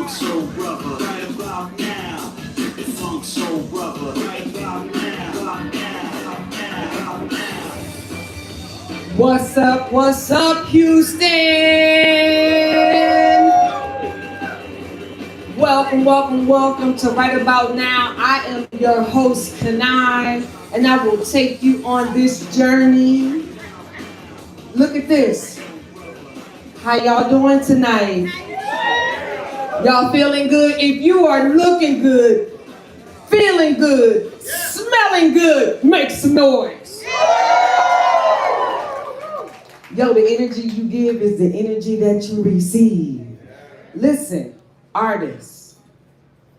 funk soul brother. Right about now, the funk soul brother. Right about now, about now, about now. What's up, Houston? Welcome to Right About Now. I am your host, Kanai, and I will take you on this journey. Look at this. How y'all doing tonight? Y'all feeling good? If you are looking good, feeling good, smelling good, make some noise. Yo, the energy you give is the energy that you receive. Listen, artists,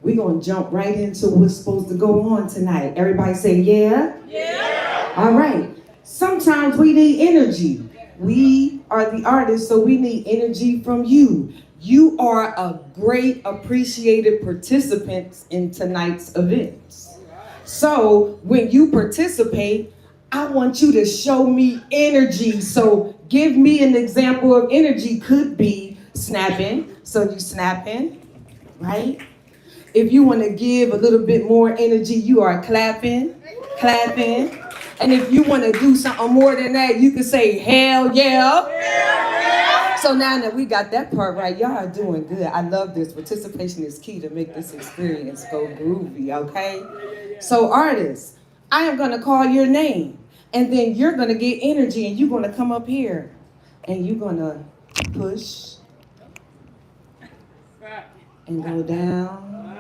we're going to jump right into what's supposed to go on tonight. Everybody say, yeah? Yeah. All right. Sometimes we need energy. We are the artists, so we need energy from you. You are a great, appreciated participant in tonight's events. So when you participate, I want you to show me energy. So give me an example of energy. Could be snapping. So you snapping, right? If you want to give a little bit more energy, you are clapping. And if you want to do something more than that, you can say, hell yeah. So now that we got that part right, y'all are doing good. I love this. Participation is key to make this experience go groovy, okay? So artists, I am going to call your name. And then you're going to get energy and you're going to come up here. And you're going to push and go down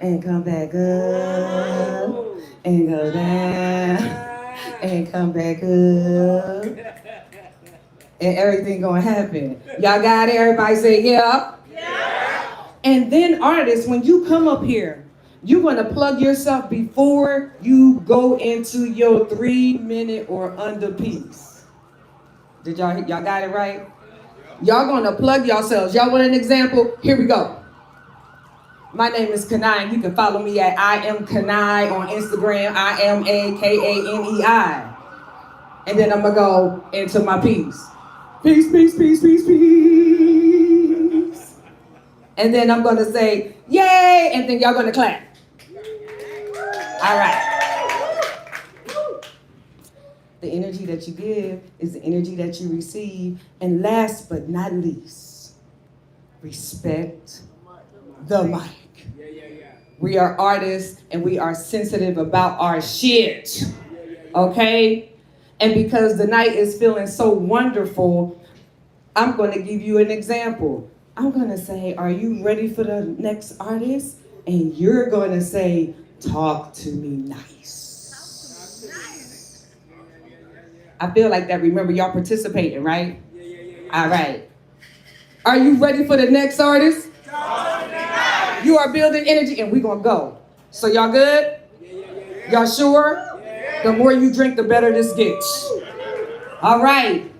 and come back up and go down and come back up. And everything going to happen. Y'all got it? Everybody say yeah. Yeah. And then artists, when you come up here, you're going to plug yourself before you go into your 3-minute or under piece. Did y'all got it right? Y'all going to plug yourselves. Y'all want an example? Here we go. My name is Kanai, and you can follow me at I am Kanai on Instagram. I am AKANEI. And then I'm going to go into my piece. Peace. And then I'm going to say, yay, and then y'all going to clap. All right. The energy that you give is the energy that you receive. And last but not least, respect the mic. We are artists and we are sensitive about our shit. Okay? And because the night is feeling so wonderful, I'm going to give you an example. I'm going to say, are you ready for the next artist? And you're going to say, talk to me nice. I feel like that. Remember, y'all participating, right? All right. Are you ready for the next artist? You are building energy, and we're going to go. So y'all good? Y'all sure? The more you drink, the better this gets. All right.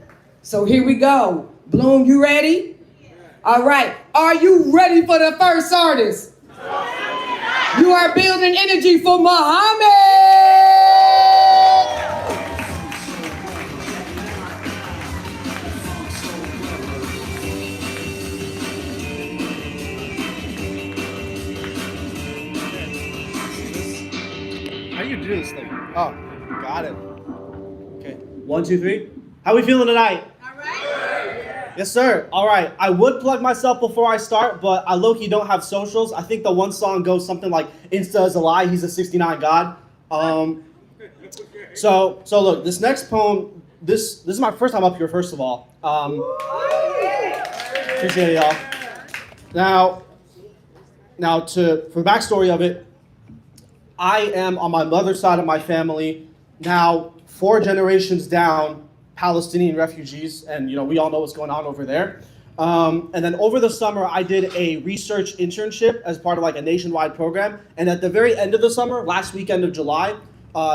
So here we go. Bloom, you ready? All right. Are you ready for the first artist? You are building energy for Muhammad. How do you do this thing? Oh, got it. Okay. 1, 2, 3. How we feeling tonight? All right. Yes, sir. All right. I would plug myself before I start, but I low-key don't have socials. I think the one song goes something like "Insta is a lie. He's a 69 god." So look, this next poem. This is my first time up here. First of all, appreciate it, y'all. Now for the backstory of it. I am, on my mother's side of my family, now 4 generations down, Palestinian refugees, and we all know what's going on over there. And then over the summer, I did a research internship as part of like a nationwide program. And at the very end of the summer, last weekend of July,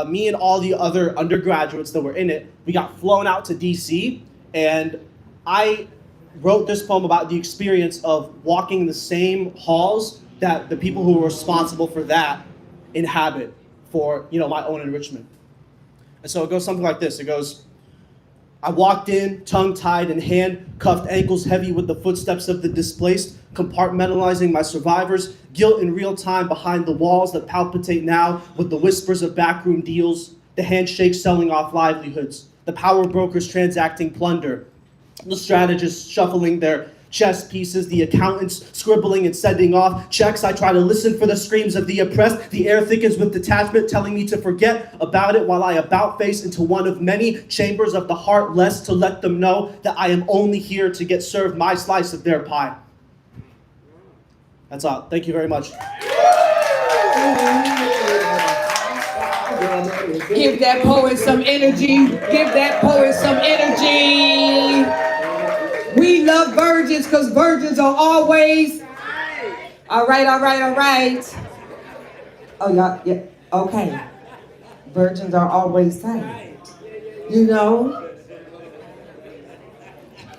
me and all the other undergraduates that were in it, we got flown out to DC, and I wrote this poem about the experience of walking the same halls that the people who were responsible for that inhabit for my own enrichment. And so it goes something like this. It goes, I walked in, tongue-tied and handcuffed, ankles heavy with the footsteps of the displaced, compartmentalizing my survivors, guilt in real time behind the walls that palpitate now with the whispers of backroom deals, the handshakes selling off livelihoods, the power brokers transacting plunder, the strategists shuffling their chess pieces, the accountants scribbling and sending off checks. I try to listen for the screams of the oppressed. The air thickens with detachment, telling me to forget about it while I about face into one of many chambers of the heart, less to let them know that I am only here to get served my slice of their pie. That's all. Thank you very much. Give that poet some energy. Give that poet some energy. We love virgins because virgins are always. All right. Oh, y'all, yeah, okay. Virgins are always tight. You know?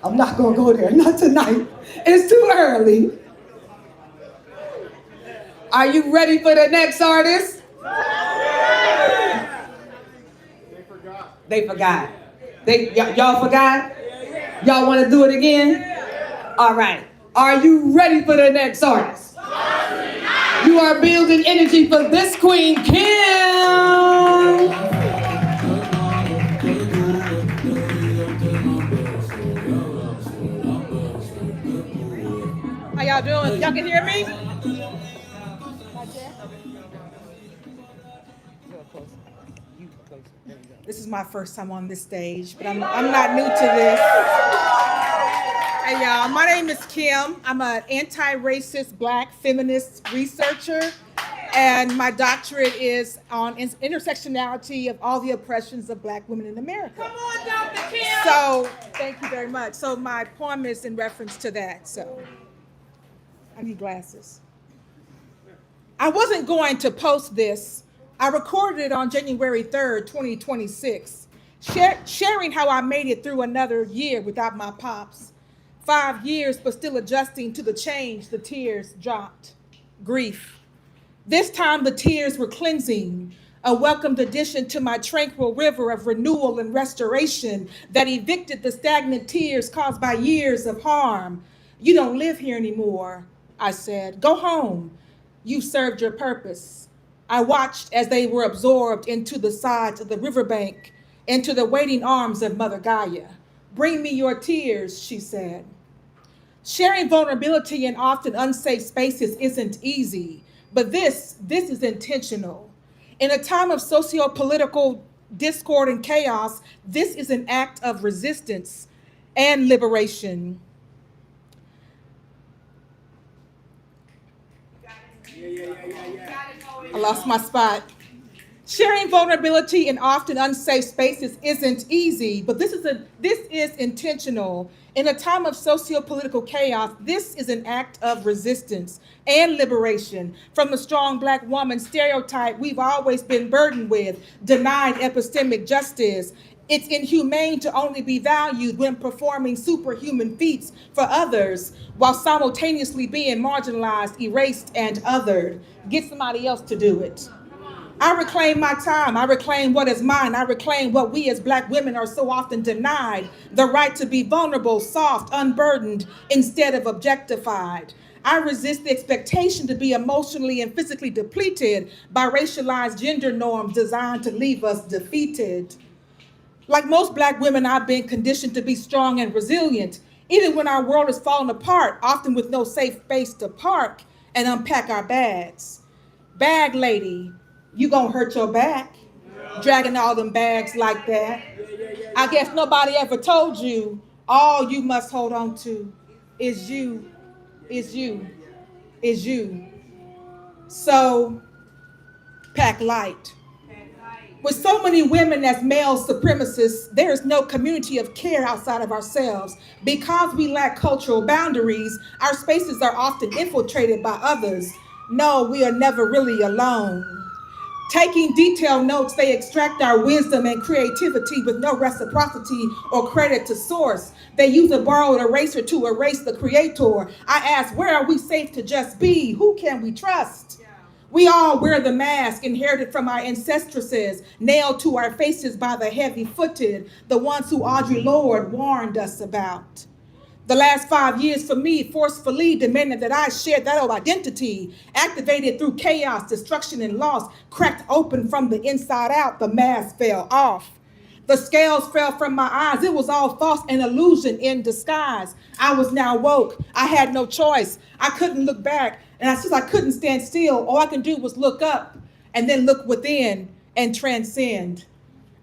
I'm not going to go there. Not tonight. It's too early. Are you ready for the next artist? They forgot. Y'all forgot? Y'all want to do it again? All right. Are you ready for the next artist? You are building energy for this queen, Kim. How y'all doing? Y'all can hear me? This is my first time on this stage, but I'm not new to this. Hey y'all, my name is Kim. I'm an anti-racist Black feminist researcher, and my doctorate is on intersectionality of all the oppressions of Black women in America. Come on, Dr. Kim! So, thank you very much. So my poem is in reference to that, so I need glasses. I wasn't going to post this. I recorded it on January 3rd, 2026, sharing how I made it through another year without my pops. 5 years, but still adjusting to the change, the tears dropped. Grief. This time the tears were cleansing, a welcomed addition to my tranquil river of renewal and restoration that evicted the stagnant tears caused by years of harm. You don't live here anymore, I said. Go home. You've served your purpose. I watched as they were absorbed into the sides of the riverbank, into the waiting arms of Mother Gaia. Bring me your tears, she said. Sharing vulnerability in often unsafe spaces isn't easy, but this is intentional. In a time of socio-political discord and chaos, this is an act of resistance and liberation. I lost my spot. Sharing vulnerability in often unsafe spaces isn't easy, but this is intentional. In a time of socio-political chaos, this is an act of resistance and liberation from the strong Black woman stereotype we've always been burdened with, denied epistemic justice. It's inhumane to only be valued when performing superhuman feats for others while simultaneously being marginalized, erased, and othered. Get somebody else to do it. I reclaim my time. I reclaim what is mine. I reclaim what we as Black women are so often denied, the right to be vulnerable, soft, unburdened, instead of objectified. I resist the expectation to be emotionally and physically depleted by racialized gender norms designed to leave us defeated. Like most Black women, I've been conditioned to be strong and resilient, even when our world is falling apart, often with no safe space to park and unpack our bags. Bag lady, you gonna hurt your back, dragging all them bags like that. I guess nobody ever told you all you must hold on to is you, is you, is you. So pack light. With so many women as male supremacists, there is no community of care outside of ourselves. Because we lack cultural boundaries, our spaces are often infiltrated by others. No, we are never really alone. Taking detailed notes, they extract our wisdom and creativity with no reciprocity or credit to source. They use a borrowed eraser to erase the creator. I ask, where are we safe to just be? Who can we trust? We all wear the mask inherited from our ancestresses, nailed to our faces by the heavy-footed, the ones who Audre Lorde warned us about. The last 5 years for me forcefully demanded that I share that old identity, activated through chaos, destruction, and loss, cracked open from the inside out, the mask fell off. The scales fell from my eyes. It was all false, an illusion in disguise. I was now woke. I had no choice. I couldn't look back. And since I couldn't stand still, all I could do was look up and then look within and transcend.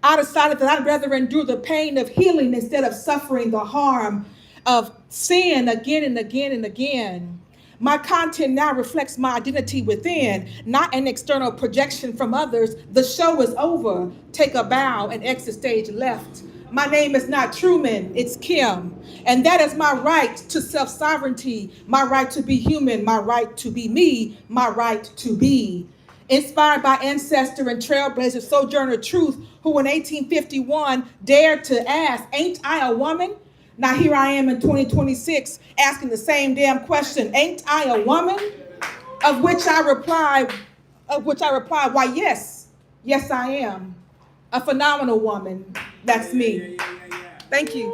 I decided that I'd rather endure the pain of healing instead of suffering the harm of sin again and again and again. My content now reflects my identity within, not an external projection from others. The show is over. Take a bow and exit stage left. My name is not Truman, it's Kim. And that is my right to self-sovereignty, my right to be human, my right to be me, my right to be. Inspired by ancestor and trailblazer Sojourner Truth, who in 1851 dared to ask, ain't I a woman? Now here I am in 2026 asking the same damn question, ain't I a woman? Of which I reply, why yes, yes I am. A phenomenal woman, that's me. Thank you.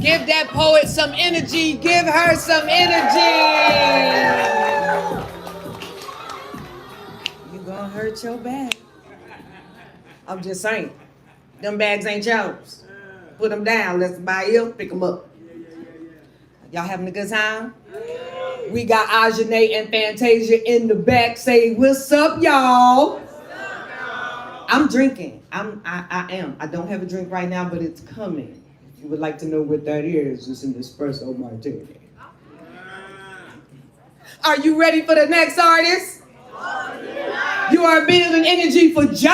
Give that poet some energy. Give her some energy. You gonna hurt your bag. I'm just saying. Them bags ain't yours. Put them down. Let somebody else pick them up. Y'all having a good time? We got Ajane and Fantasia in the back. Say, what's up, y'all? I'm drinking. I am. I don't have a drink right now, but it's coming. If you would like to know what that is, it's an espresso martini. Are you ready for the next artist? You are building energy for Josh.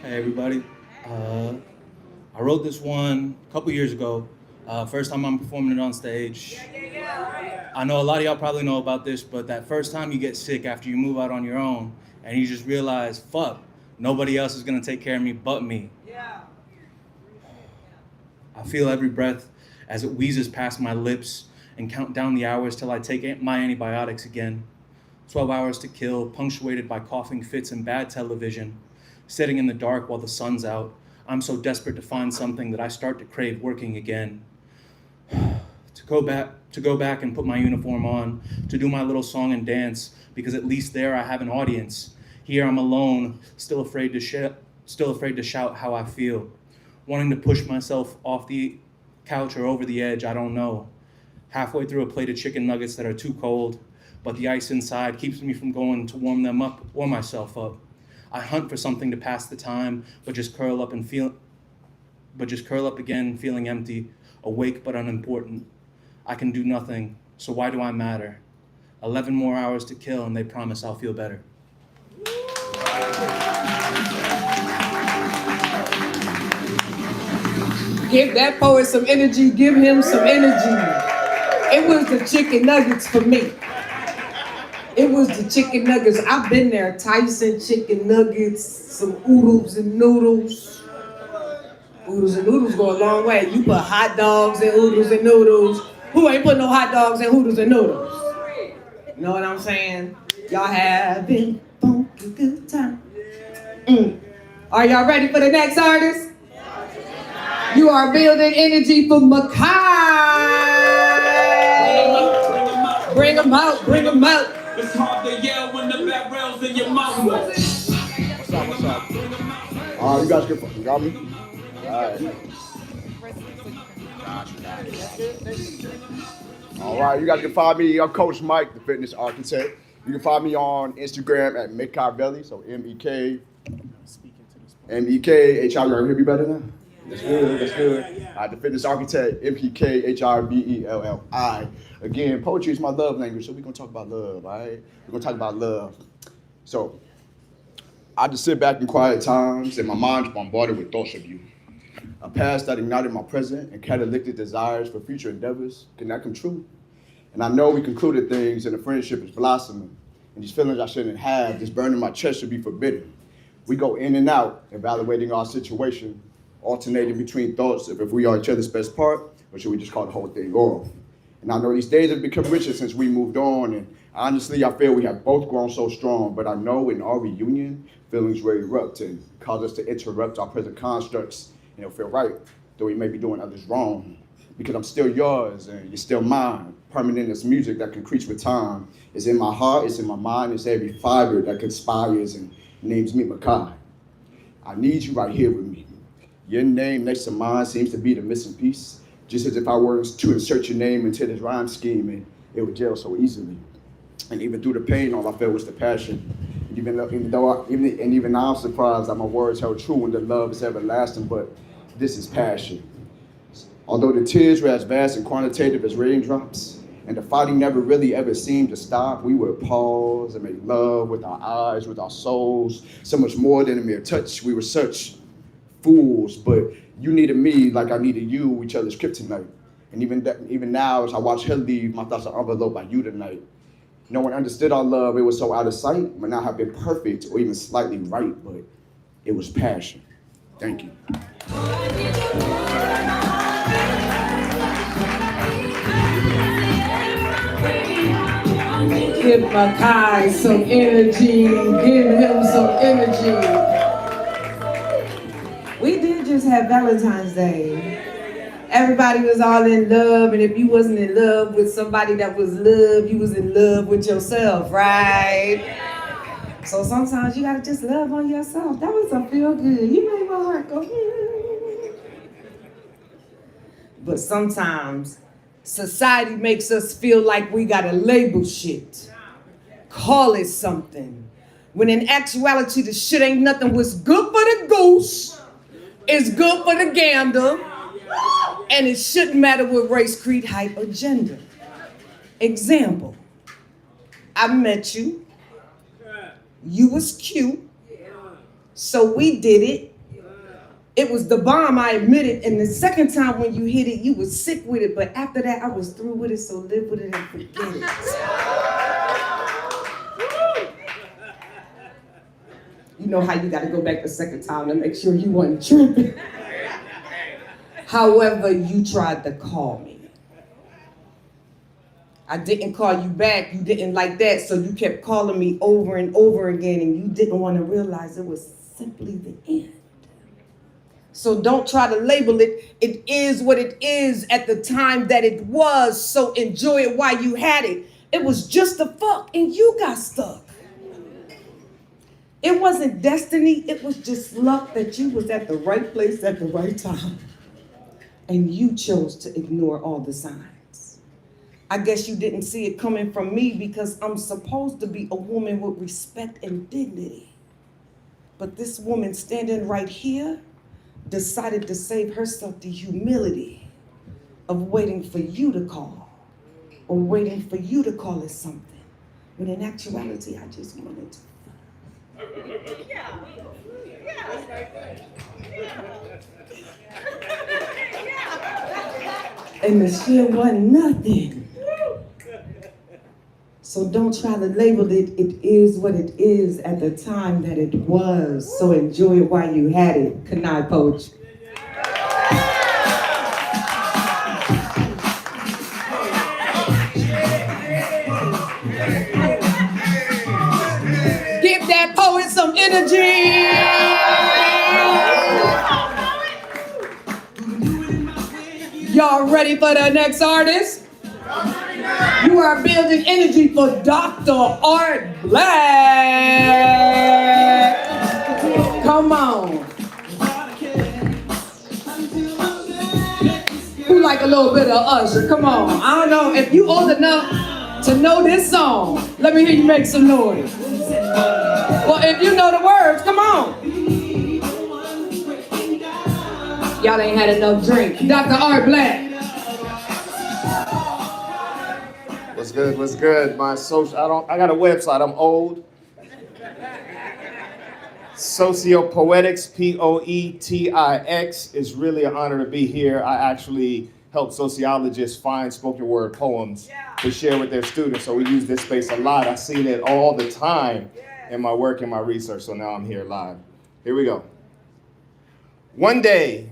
Hey everybody, I wrote this one a couple years ago. First time I'm performing it on stage. I know a lot of y'all probably know about this, but that first time you get sick after you move out on your own and you just realize, fuck, nobody else is gonna take care of me but me. I feel every breath as it wheezes past my lips and count down the hours till I take my antibiotics again. 12 hours to kill, punctuated by coughing fits and bad television. Sitting in the dark while the sun's out, I'm so desperate to find something that I start to crave working again. To go back and put my uniform on, to do my little song and dance, because at least there I have an audience. Here I'm alone, still afraid to shout how I feel. Wanting to push myself off the couch or over the edge, I don't know. Halfway through a plate of chicken nuggets that are too cold, but the ice inside keeps me from going to warm myself up. I hunt for something to pass the time, but just curl up again, feeling empty, awake but unimportant. I can do nothing, so why do I matter? 11 more hours to kill, and they promise I'll feel better. Give that poet some energy. Give him some energy. It was the chicken nuggets for me. It was the chicken nuggets. I've been there. Tyson chicken nuggets, some oodles and noodles. Oodles and noodles go a long way. You put hot dogs and oodles and noodles. Who ain't put no hot dogs and oodles and noodles? You know what I'm saying? Y'all having funky good time. Are y'all ready for the next artist? You are building energy for Makai. Bring them out, bring them out. It's hard to yell when the barrel's in your mouth. What's up? You guys good? You got me? All right, you guys can find me. I'm Coach Mike, the fitness architect. You can find me on Instagram at Mekai, so M-E-K. M-E-K-H-I. You hear me better now? That's good. The fitness architect, M-P-K-H-I-V-E-L-L-I. Again, poetry is my love language, so we're gonna talk about love, all right? We're gonna talk about love. So, I just sit back in quiet times and my mind's bombarded with thoughts of you. A past that ignited my present and catalytic desires for future endeavors. Can that come true? And I know we concluded things and the friendship is blossoming. And these feelings I shouldn't have, this burning my chest should be forbidden. We go in and out, evaluating our situation, alternating between thoughts of if we are each other's best part, or should we just call the whole thing off? And I know these days have become richer since we moved on, and honestly, I feel we have both grown so strong, but I know in our reunion, feelings will erupt and cause us to interrupt our present constructs, and it'll feel right, though we may be doing others wrong. Because I'm still yours, and you're still mine. Permanent as music that concretes with time. It's in my heart, it's in my mind, it's every fiber that conspires and names me Makai. I need you right here with me. Your name next to mine seems to be the missing piece, just as if I were to insert your name into this rhyme scheme and it would gel so easily. And even through the pain, all I felt was the passion. And even now I'm surprised that my words held true and the love is everlasting, but this is passion. Although the tears were as vast and quantitative as raindrops, and the fighting never really ever seemed to stop, we would pause and make love with our eyes, with our souls, so much more than a mere touch. We were such fools, but you needed me like I needed you, each other's kryptonite. And even now, as I watch her leave, my thoughts are enveloped by you tonight. No one understood our love, it was so out of sight, might not have been perfect or even slightly right, but it was passion. Thank you. Give Makai some energy, give him some energy. We did just have Valentine's Day. Everybody was all in love, and if you wasn't in love with somebody that was loved, you was in love with yourself, right? So sometimes you gotta just love on yourself. That was a feel good. You made my heart go. But sometimes society makes us feel like we gotta label shit, call it something. When in actuality, the shit ain't nothing. What's good for the goose is good for the gander, and it shouldn't matter what race, creed, height, or gender. Example, I met you, you was cute, so we did it. It was the bomb, I admit it, and the second time when you hit it, you was sick with it, but after that, I was through with it, so live with it and forget it. You know how you gotta go back the second time to make sure you wasn't tripping. However, you tried to call me. I didn't call you back, you didn't like that, so you kept calling me over and over again, and you didn't want to realize it was simply the end. So don't try to label it. It is what it is at the time that it was, so enjoy it while you had it. It was just a fuck, and you got stuck. It wasn't destiny, it was just luck that you was at the right place at the right time. And you chose to ignore all the signs. I guess you didn't see it coming from me because I'm supposed to be a woman with respect and dignity. But this woman standing right here decided to save herself the humility of waiting for you to call or waiting for you to call it something. When in actuality, I just wanted to. And the shit wasn't nothing. So don't try to label it. It is what it is at the time that it was. So enjoy it while you had it. Kanai Poach. Give that poet some energy. Y'all ready for the next artist? You are building energy for Dr. Art Black. Come on. Who like a little bit of Usher? Come on. I don't know if you old enough to know this song. Let me hear you make some noise. Well, if you know the words, come on. Y'all ain't had enough drink. Dr. Art Black. What's good? What's good? My social, I got a website. I'm old. Sociopoetics, Poetix. It's really an honor to be here. I actually help sociologists find spoken word poems to share with their students. So we use this space a lot. I've seen it all the time in my work and my research. So now I'm here live. Here we go. One day,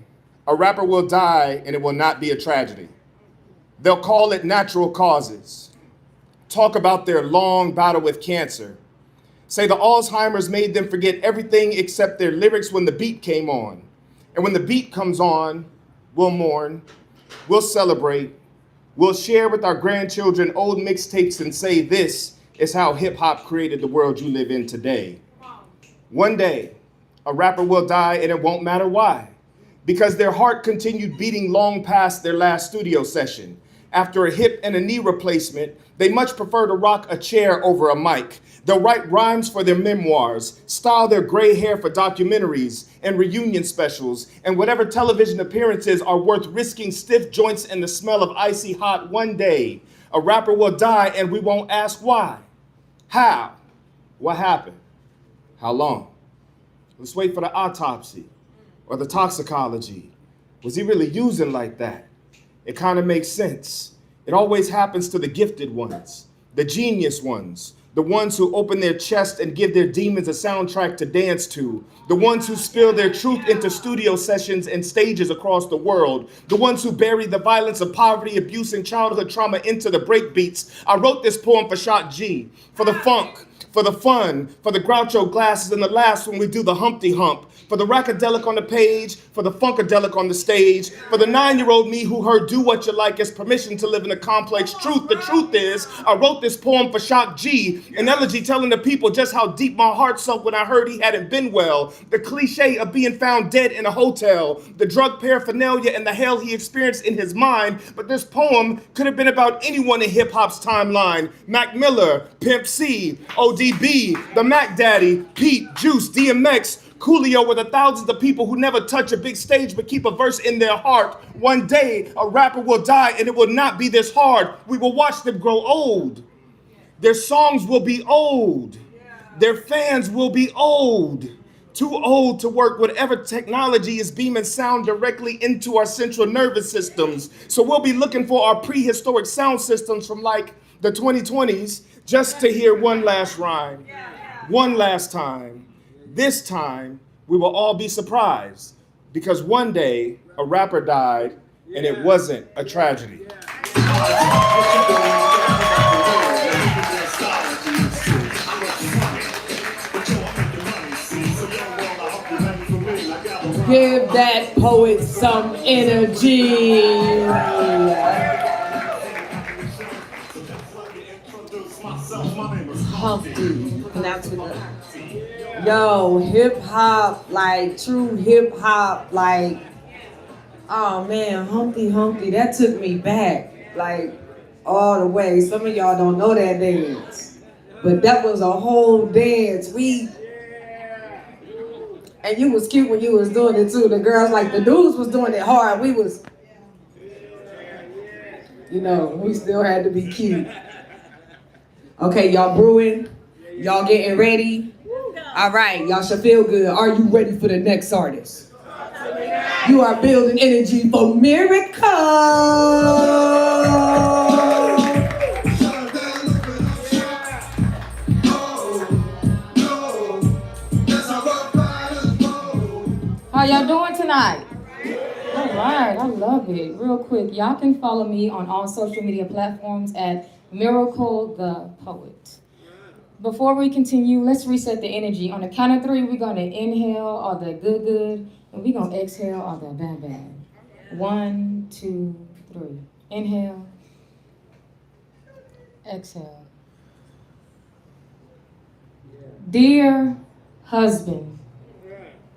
a rapper will die and it will not be a tragedy. They'll call it natural causes. Talk about their long battle with cancer. Say the Alzheimer's made them forget everything except their lyrics when the beat came on. And when the beat comes on, we'll mourn, we'll celebrate, we'll share with our grandchildren old mixtapes and say this is how hip hop created the world you live in today. One day, a rapper will die and it won't matter why. Because their heart continued beating long past their last studio session. After a hip and a knee replacement, they much prefer to rock a chair over a mic. They'll write rhymes for their memoirs, style their gray hair for documentaries and reunion specials, and whatever television appearances are worth risking stiff joints and the smell of icy hot. One day, a rapper will die and we won't ask why. How? What happened? How long? Let's wait for the autopsy or the toxicology. Was he really using like that? It kind of makes sense. It always happens to the gifted ones, the genius ones, the ones who open their chest and give their demons a soundtrack to dance to, the ones who spill their truth into studio sessions and stages across the world, the ones who bury the violence of poverty, abuse, and childhood trauma into the breakbeats. I wrote this poem for Shock G, for the funk, for the fun, for the Groucho glasses and the laughs when we do the Humpty Hump, for the rackadelic on the page, for the funkadelic on the stage, for the 9-year-old me who heard do what you like as permission to live in a complex truth. The truth is, I wrote this poem for Shock G, an elegy telling the people just how deep my heart sunk when I heard he hadn't been well, the cliche of being found dead in a hotel, the drug paraphernalia and the hell he experienced in his mind. But this poem could have been about anyone in hip-hop's timeline. Mac Miller, Pimp C, ODB, the Mac Daddy, Pete, Juice, DMX, Coolio were the thousands of people who never touch a big stage but keep a verse in their heart. One day, a rapper will die and it will not be this hard. We will watch them grow old. Their songs will be old. Their fans will be old. Too old to work whatever technology is beaming sound directly into our central nervous systems. So we'll be looking for our prehistoric sound systems from like the 2020s just to hear one last rhyme, one last time. This time, we will all be surprised because one day a rapper died and it wasn't a tragedy. Give that poet some energy. Humpty. Yo, hip hop, like true hip hop, like, oh man, Humpty Humpty, that took me back, like all the way. Some of y'all don't know that dance, but that was a whole dance. And you was cute when you was doing it too. The girls, like the dudes was doing it hard. We was, you know, we still had to be cute. Okay, y'all brewing, y'all getting ready. All right, y'all should feel good. Are you ready for the next artist? You are building energy for Miracle. How y'all doing tonight? All right, I love it. Real quick, y'all can follow me on all social media platforms at Miracle the Poet. Before we continue, let's reset the energy. On the count of 3, we're gonna inhale all the good, and we're gonna exhale all the bad. 1, 2, 3. Inhale. Exhale. Dear husband,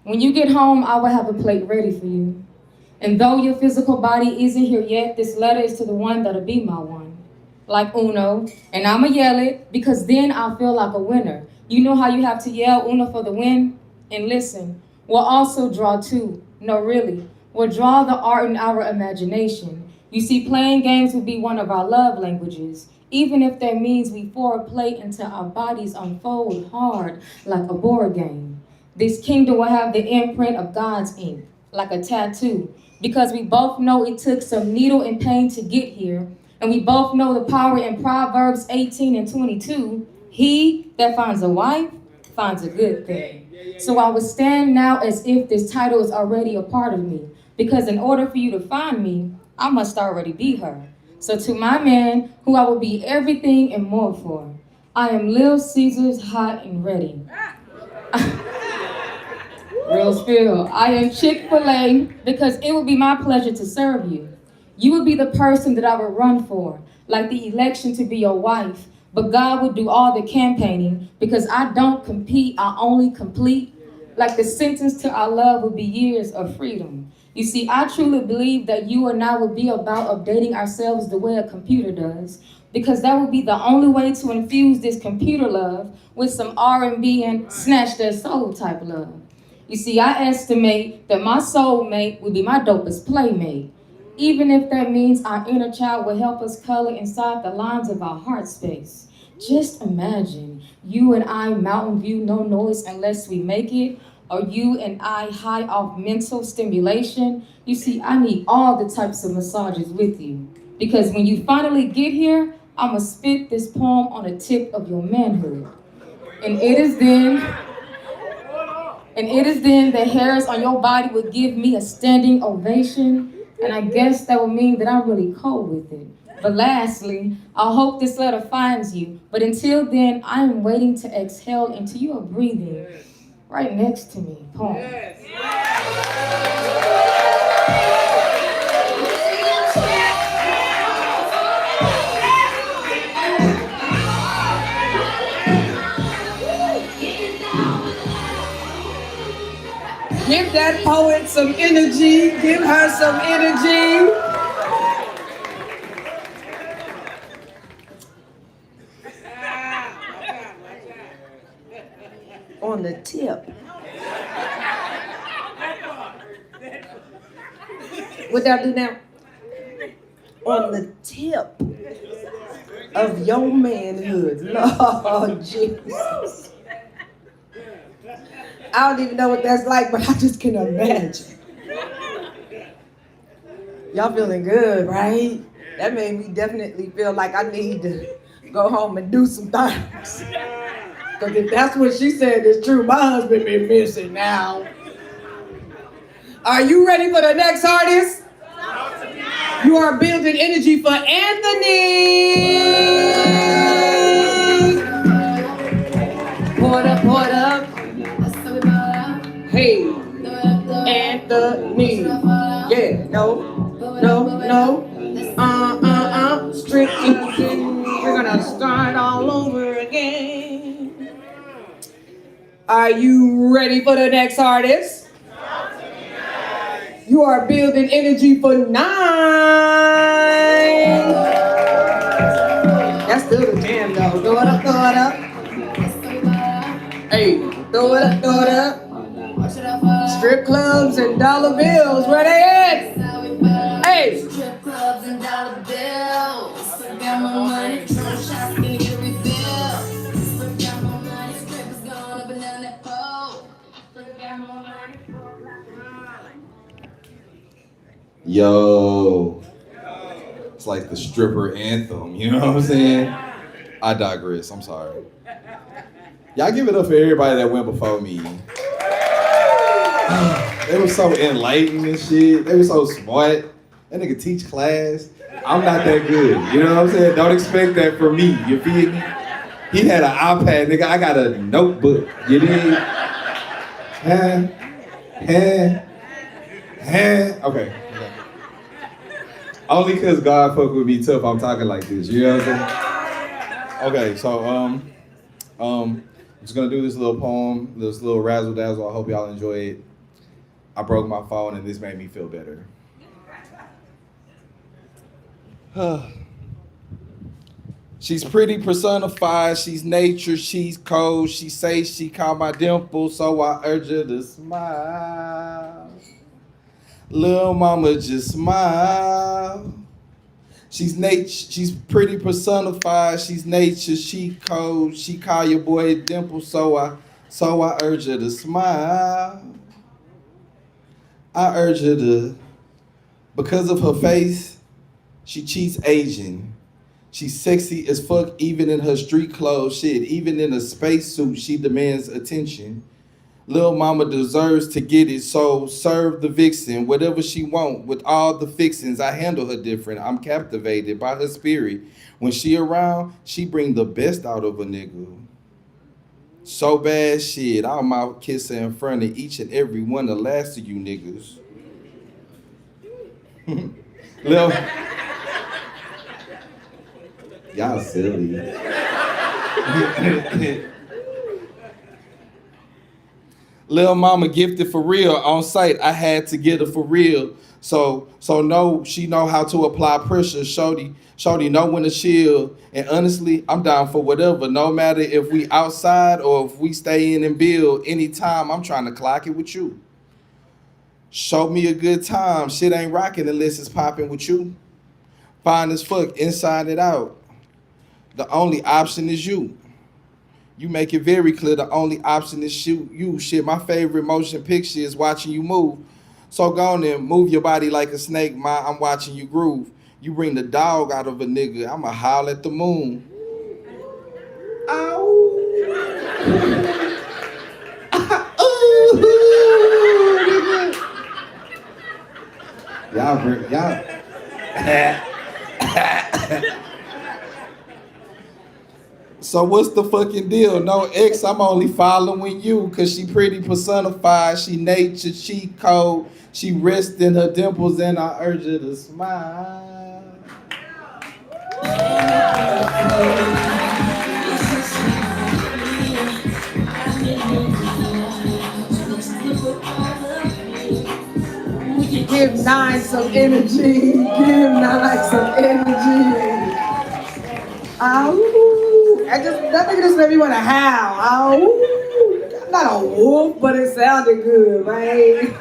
when you get home, I will have a plate ready for you. And though your physical body isn't here yet, this letter is to the one that'll be my one. Like Uno, and I'ma yell it because then I'll feel like a winner. You know how you have to yell Uno for the win? And listen, we'll also draw 2. No, really. We'll draw the art in our imagination. You see, playing games will be one of our love languages, even if that means we foreplay until our bodies unfold hard like a board game. This kingdom will have the imprint of God's ink, like a tattoo, because we both know it took some needle and pain to get here, and we both know the power in Proverbs 18 and 22, he that finds a wife finds a good thing. So I would stand now as if this title is already a part of me, because in order for you to find me, I must already be her. So to my man, who I will be everything and more for, I am Lil Caesar's hot and ready. Real spill. I am Chick-fil-A because it will be my pleasure to serve you. You will be the person that I would run for, like the election to be your wife, but God would do all the campaigning because I don't compete, I only complete. Like the sentence to our love would be years of freedom. You see, I truly believe that you and I would be about updating ourselves the way a computer does, because that would be the only way to infuse this computer love with some R&B and snatch their soul type love. You see, I estimate that my soulmate would be my dopest playmate, even if that means our inner child will help us color inside the lines of our heart space. Just imagine you and I Mountain View, no noise unless we make it, or you and I high off mental stimulation. You see, I need all the types of massages with you, because when you finally get here, I'ma spit this poem on the tip of your manhood. And it is then the hairs on your body would give me a standing ovation, and I guess that would mean that I'm really cold with it. But lastly, I hope this letter finds you, but until then, I am waiting to exhale into your breathing right next to me. Poem. Give that poet some energy. Give her some energy. On the tip. What y'all do now? On the tip of your manhood. Lord Jesus. I don't even know what that's like, but I just can imagine. Y'all feeling good, right? That made me definitely feel like I need to go home and do some things. Because if that's what she said is true, my husband been missing now. Are you ready for the next artist? You are building energy for Anthony. Pour it up, pour it up. Hey, Anthony. Yeah, no. Strictly, we're gonna start all over again. Are you ready for the next artist? You are building energy for 9. That's still the jam though. Throw it up, throw it up. Hey, throw it up, throw it up. Strip clubs and dollar bills, where they at? Hey! Strip clubs and dollar bills. Got my money, throwing shots, gonna get a refill. Got my money, strippers going up and down that pole. Got my money. Yo. It's like the stripper anthem, you know what I'm saying? I digress, I'm sorry. Y'all give it up for everybody that went before me. They were so enlightened and shit. They were so smart. That nigga teach class. I'm not that good. You know what I'm saying? Don't expect that from me. You feel me? He had an iPad, nigga. I got a notebook. You dig? Okay. Only because God fuck with me tough, I'm talking like this. You know what I'm saying? Okay, so I'm just gonna do this little poem, this little razzle dazzle. I hope y'all enjoy it. I broke my phone and this made me feel better. She's pretty personified, she's nature, she's cold. She say she caught my dimple, so I urge her to smile. Lil' mama, just smile. She's pretty personified, she's nature, she cold. She call your boy dimple, so I So I urge her to smile. I urge her to, because of her face, she cheats Asian. She's sexy as fuck even in her street clothes, shit. Even in a spacesuit, she demands attention. Lil' mama deserves to get it, so serve the vixen, whatever she want, with all the fixings. I handle her different. I'm captivated by her spirit. When she around, she bring the best out of a nigga. So bad shit, I'll mouth kiss her in front of each and every one, the last of you niggas. Lil, y'all silly. Lil' mama gifted for real on site. I had to get her for real. So no, she know how to apply pressure. Shorty know when to chill. And honestly, I'm down for whatever. No matter if we outside or if we stay in and build. Anytime, I'm trying to clock it with you. Show me a good time. Shit ain't rocking unless it's popping with you. Fine as fuck, inside and out. The only option is you. You make it very clear the only option is you. Shit, my favorite motion picture is watching you move. So go on and move your body like a snake, ma. I'm watching you groove. You bring the dog out of a nigga, I'ma howl at the moon. Ow. Y'all. So what's the fucking deal? No ex, I'm only following you, cause she pretty personified, she nature, she cold, she rests in her dimples and I urge her to smile. Give Nine some energy. Give Nine some energy. Ow. That nigga just made me want to howl. Ow. I'm not a wolf, but it sounded good, right?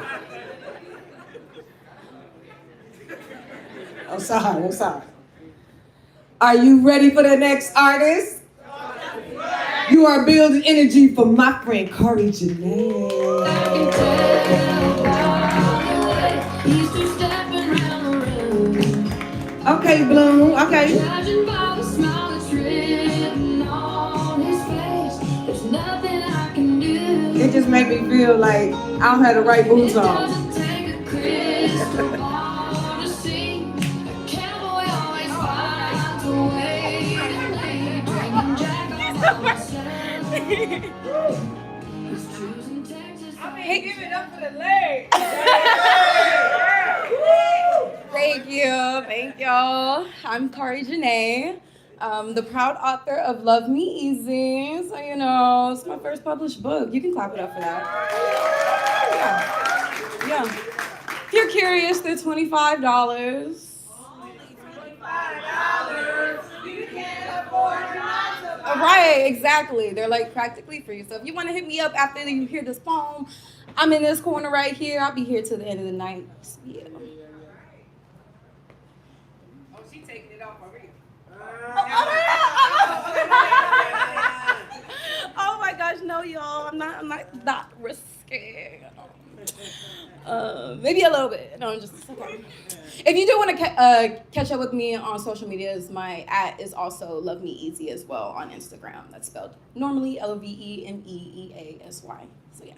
I'm sorry. Are you ready for the next artist? You are building energy for my friend Corey Jana. Okay, Bloom. Okay. It just made me feel like I don't have the right boots on. Give it up for the leg. Thank y'all. I'm Kari Janae, the proud author of Love Me Easy. So, it's my first published book. You can clap it up for that. Yeah. If you're curious, they're $25. Only $25. You can't afford not to buy. Right, exactly. They're like practically free. So if you want to hit me up after you hear this poem, I'm in this corner right here. I'll be here till the end of the night. So, yeah. Oh, she taking it off already. Oh my gosh, no, y'all. I'm not that risky. Maybe a little bit. No, I'm just okay. If you do want to catch up with me on social medias, my @ is also Love Me Easy as well on Instagram. That's spelled normally LVEMEEASY. So yeah.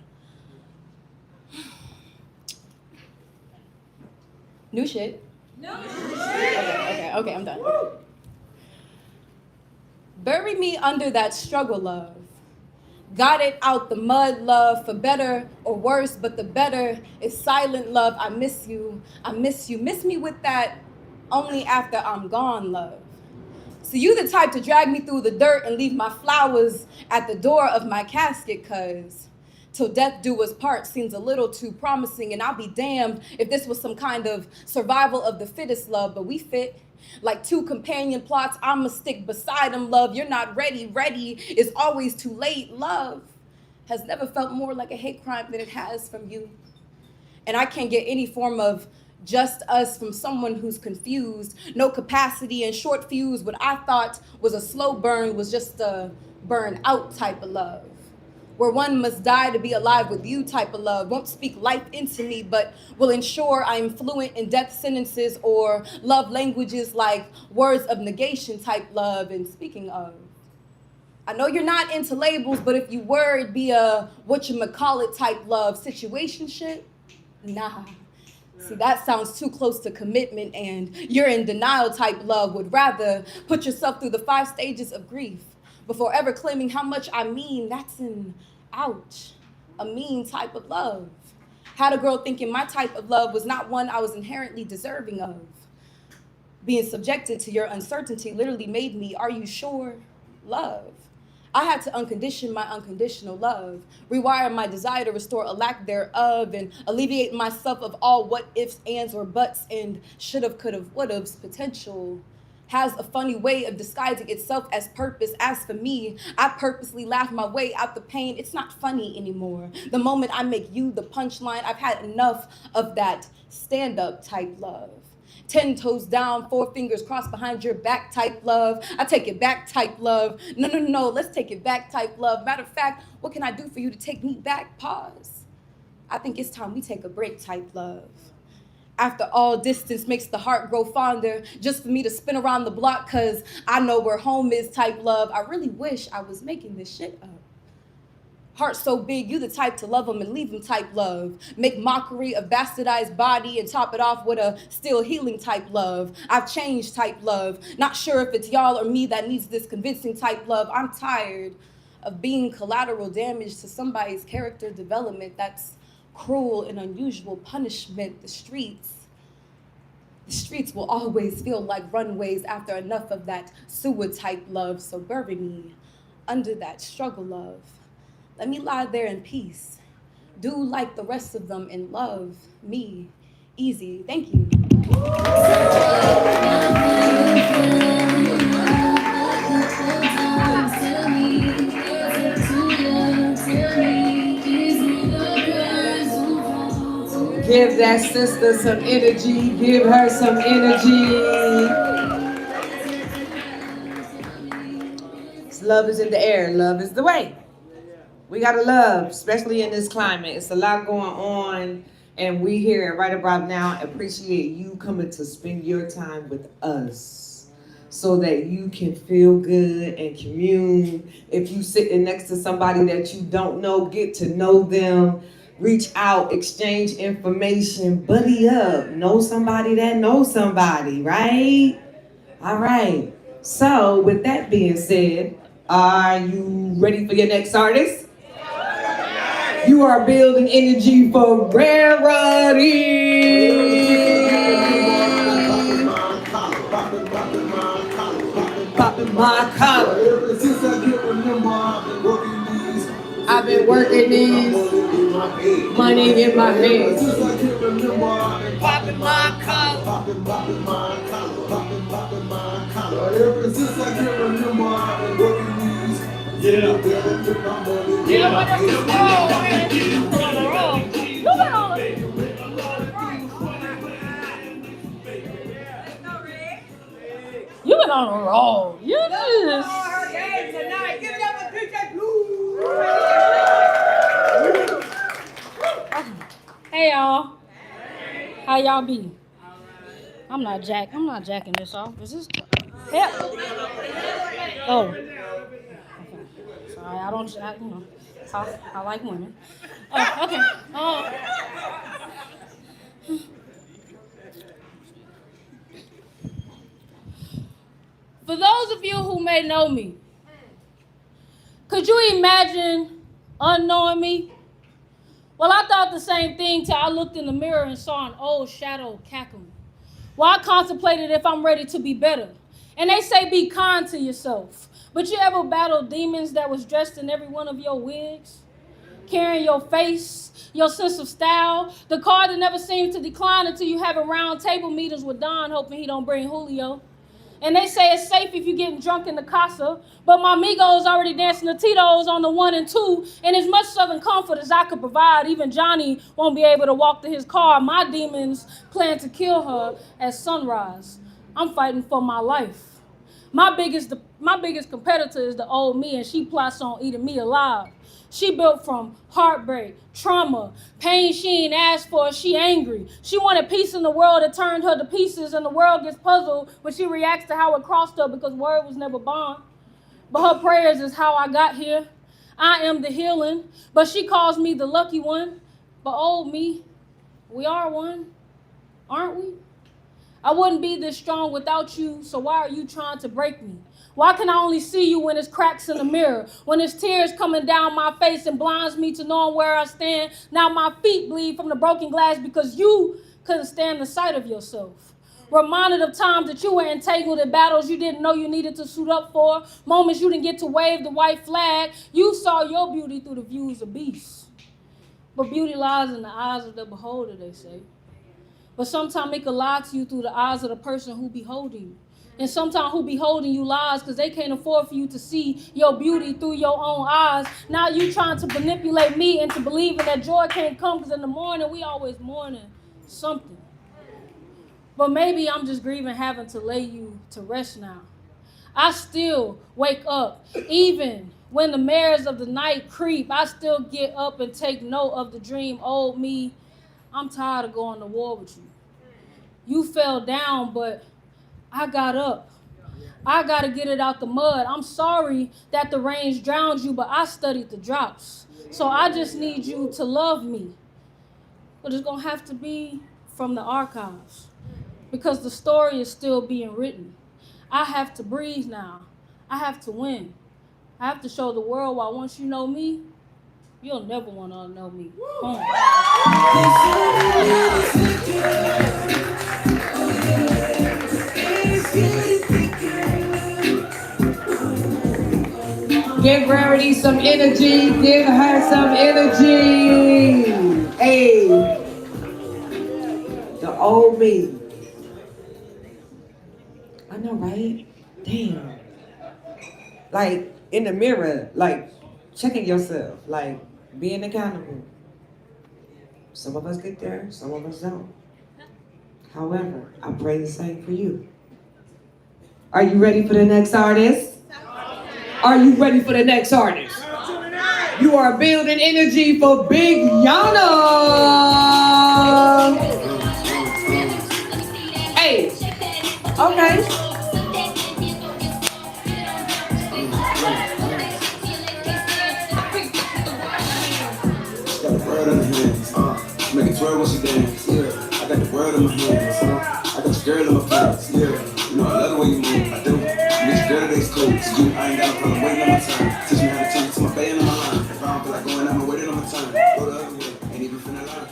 New shit. Okay, I'm done. Okay. Bury me under that struggle, love. Got it out the mud, love, for better or worse, but the better is silent, love. I miss you. Miss me with that only after I'm gone, love. So you the type to drag me through the dirt and leave my flowers at the door of my casket, cause till death do us part seems a little too promising, and I'll be damned if this was some kind of survival of the fittest, love, but we fit. Like two companion plots, I'ma stick beside them, love. You're not ready is always too late, love. Has never felt more like a hate crime than it has from you. And I can't get any form of just us from someone who's confused. No capacity and short fuse. What I thought was a slow burn was just a burn out type of love. where one must die to be alive with you type of love. Won't speak life into me, but will ensure I am fluent in death sentences or love languages like words of negation type love. And speaking of, I know you're not into labels, but if you were, it'd be a whatchamacallit type love situationship. Nah. See, that sounds too close to commitment, and you're in denial type love. Would rather put yourself through the 5 stages of grief before ever claiming how much I mean. That's an ouch, a mean type of love. Had a girl thinking my type of love was not one I was inherently deserving of. Being subjected to your uncertainty literally made me, are you sure, love. I had to uncondition my unconditional love, rewire my desire to restore a lack thereof, and alleviate myself of all what ifs, ands, or buts, and should've, could've, would've's. Potential has a funny way of disguising itself as purpose. As for me, I purposely laugh my way out the pain. It's not funny anymore. The moment I make you the punchline, I've had enough of that stand-up type love. 10 toes down, 4 fingers crossed behind your back type love. I take it back type love. No, let's take it back type love. Matter of fact, what can I do for you to take me back? Pause. I think it's time we take a break type love. After all, distance makes the heart grow fonder, just for me to spin around the block, cause I know where home is type love. I really wish I was making this shit up. Heart so big, you the type to love them and leave them type love. Make mockery of bastardized body and top it off with a still healing type love. I've changed type love. Not sure if it's y'all or me that needs this convincing type love. I'm tired of being collateral damage to somebody's character development. That's cruel and unusual punishment. The streets will always feel like runways after enough of that sewer type love. So bury me under that struggle love. Let me lie there in peace. Do like the rest of them and love me easy. Thank you. Give that sister some energy. Give her some energy. Love is in the air. Love is the way. We gotta love, especially in this climate. It's a lot going on, and we here right about now appreciate you coming to spend your time with us so that you can feel good and commune. If you sitting next to somebody that you don't know, get to know them, reach out, exchange information, buddy up, know somebody that knows somebody, right? All right, so with that being said, are you ready for your next artist? You are building energy for Rarity. Popping my collar. I've been working these. Money in my hands. Popping my collar. Ever since I can remember, I've been working these. Yeah, but that's the man. You been on a roll. You just. Hey y'all. How y'all be? I'm not jacking this off. Is this? Yeah. Oh. I don't, I like women. Oh, okay. For those of you who may know me, could you imagine unknowing me? Well, I thought the same thing till I looked in the mirror and saw an old shadow cackling. Well, I contemplated if I'm ready to be better. And they say be kind to yourself. But you ever battled demons that was dressed in every one of your wigs? Carrying your face, your sense of style, the card that never seems to decline until you have a round table meetings with Don hoping he don't bring Julio. And they say it's safe if you're getting drunk in the casa, but my Migos already dancing the Tito's on the 1 and 2, and as much Southern comfort as I could provide, even Johnny won't be able to walk to his car. My demons plan to kill her at sunrise. I'm fighting for my life. My biggest competitor is the old me, and she plots on eating me alive. She built from heartbreak, trauma, pain she ain't asked for. She angry. She wanted peace in the world. It turned her to pieces, and the world gets puzzled when she reacts to how it crossed her because word was never bond. But her prayers is how I got here. I am the healing, but she calls me the lucky one. But old me, we are one, aren't we? I wouldn't be this strong without you, so why are you trying to break me? Why can I only see you when it's cracks in the mirror? When it's tears coming down my face and blinds me to knowing where I stand? Now my feet bleed from the broken glass because you couldn't stand the sight of yourself. Reminded of times that you were entangled in battles you didn't know you needed to suit up for. Moments you didn't get to wave the white flag. You saw your beauty through the views of beasts. But beauty lies in the eyes of the beholder, they say. But sometimes it can lie to you through the eyes of the person who beholding you. And sometimes who beholding you lies because they can't afford for you to see your beauty through your own eyes. Now you trying to manipulate me into believing that joy can't come because in the morning we always mourning something. But maybe I'm just grieving having to lay you to rest now. I still wake up even when the mares of the night creep. I still get up and take note of the dream. Old me, I'm tired of going to war with you. You fell down, but I got up. I got to get it out the mud. I'm sorry that the rains drowned you, but I studied the drops. So I just need you to love me. But it's going to have to be from the archives because the story is still being written. I have to breathe now. I have to win. I have to show the world why once you know me, you'll never want to know me. Give Rarity some energy. Give her some energy. Hey, the old me. I know, right? Damn. Like in the mirror, like checking yourself, like being accountable. Some of us get there, some of us don't. However, I pray the same for you. Are you ready for the next artist? Are you ready for the next artist? You are building energy for Big Yana. Hey, okay. Got the word in my hands, make it twirl when she dance, yeah. I got the word in my hands, I got your girl in my pants, yeah. You know I love the way you move, I do. Bitch, girl, today's cool. So you, I ain't got a problem waiting on my time. Teach me how to take it to my band on my line. If I don't feel like going, I'm waiting on my time. Go the other way, ain't even finna lie.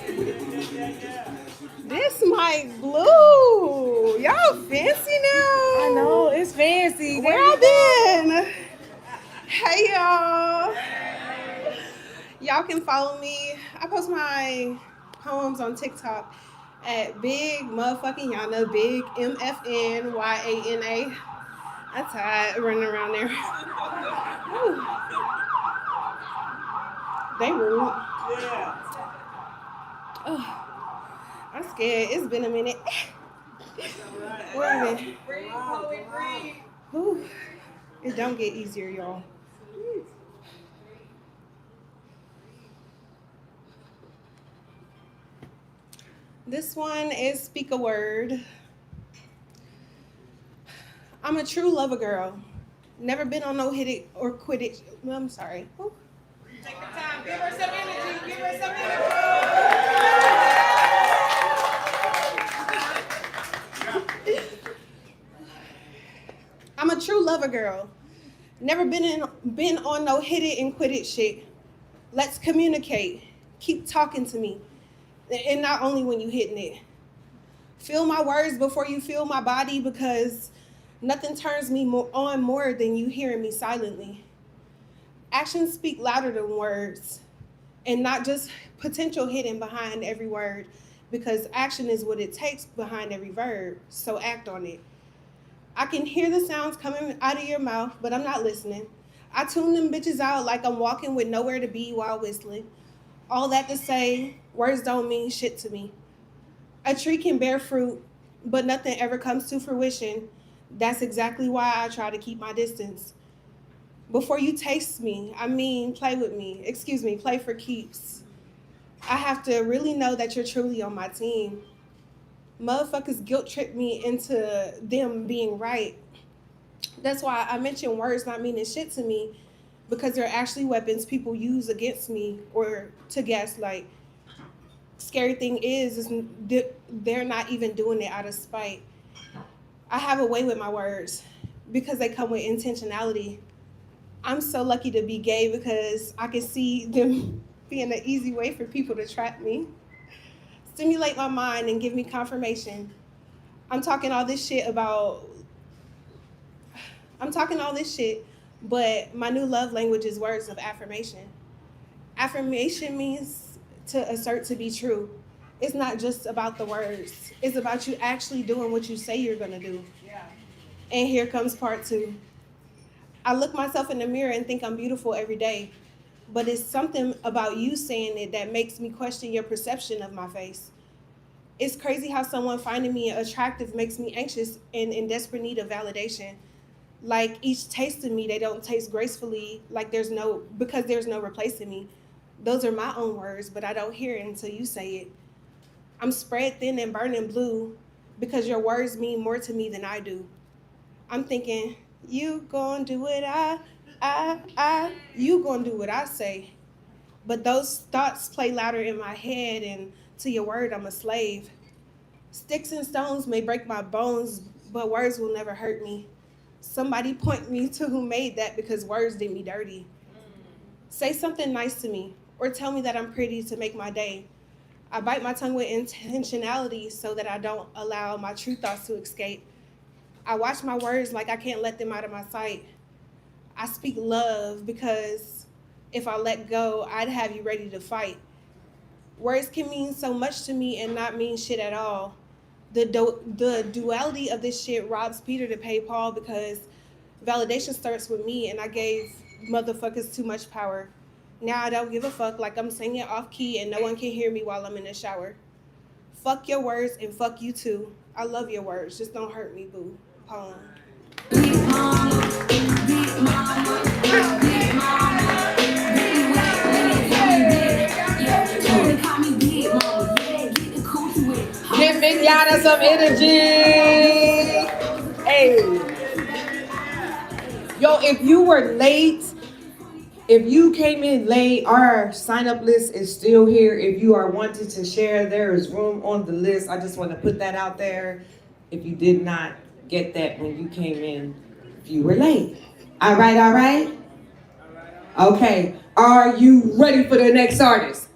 This mic blue. Y'all fancy now. I know, it's fancy. Where y'all been? Hey y'all. Y'all can follow me. I post my poems on TikTok at Big Motherfucking Yana, Big MFNYANA. I'm tired running around there. Whew. They rude. Yeah. Oh, I'm scared. It's been a minute. Where are they? Whew. It don't get easier, y'all. This one is Speak a Word. I'm a true lover girl. Never been on no hit it or quit it. Well, I'm sorry. Ooh. Take the time. Give her some energy. Give her some energy. I'm a true lover girl. Never been on no hit it and quit it shit. Let's communicate. Keep talking to me. And not only when you hitting it. Feel my words before you feel my body because nothing turns me on more than you hearing me silently. Actions speak louder than words and not just potential hidden behind every word because action is what it takes behind every verb, so act on it. I can hear the sounds coming out of your mouth, but I'm not listening. I tune them bitches out like I'm walking with nowhere to be while whistling. All that to say, words don't mean shit to me. A tree can bear fruit, but nothing ever comes to fruition. That's exactly why I try to keep my distance. Before you taste me, I mean, play with me. Excuse me, play for keeps. I have to really know that you're truly on my team. Motherfuckers guilt trip me into them being right. That's why I mention words not meaning shit to me, because they're actually weapons people use against me or to gaslight. Scary thing is they're not even doing it out of spite. I have a way with my words because they come with intentionality. I'm so lucky to be gay because I can see them being an easy way for people to trap me, stimulate my mind, and give me confirmation. I'm talking all this shit, but my new love language is words of affirmation. Affirmation means to assert to be true. It's not just about the words. It's about you actually doing what you say you're gonna do. Yeah. And here comes part two. I look myself in the mirror and think I'm beautiful every day, but it's something about you saying it that makes me question your perception of my face. It's crazy how someone finding me attractive makes me anxious and in desperate need of validation. Like each taste of me, they don't taste gracefully, because there's no replacing me. Those are my own words, but I don't hear it until you say it. I'm spread thin and burning blue because your words mean more to me than I do. I'm thinking, you gon' do what you gon' do what I say. But those thoughts play louder in my head, and to your word, I'm a slave. Sticks and stones may break my bones, but words will never hurt me. Somebody point me to who made that, because words did me dirty. Say something nice to me, or tell me that I'm pretty to make my day. I bite my tongue with intentionality so that I don't allow my true thoughts to escape. I watch my words like I can't let them out of my sight. I speak love because if I let go, I'd have you ready to fight. Words can mean so much to me and not mean shit at all. The duality of this shit robs Peter to pay Paul, because validation starts with me and I gave motherfuckers too much power. Now I don't give a fuck, like I'm singing off key and no one can hear me while I'm in the shower. Fuck your words and fuck you too. I love your words, just don't hurt me, boo. Poem. Give Big Yana some energy. Hey. Yo, if you were late, if you came in late, our sign-up list is still here. If you are wanting to share, there is room on the list. I just want to put that out there. If you did not get that when you came in, if you were late. All right, all right? Okay, are you ready for the next artist?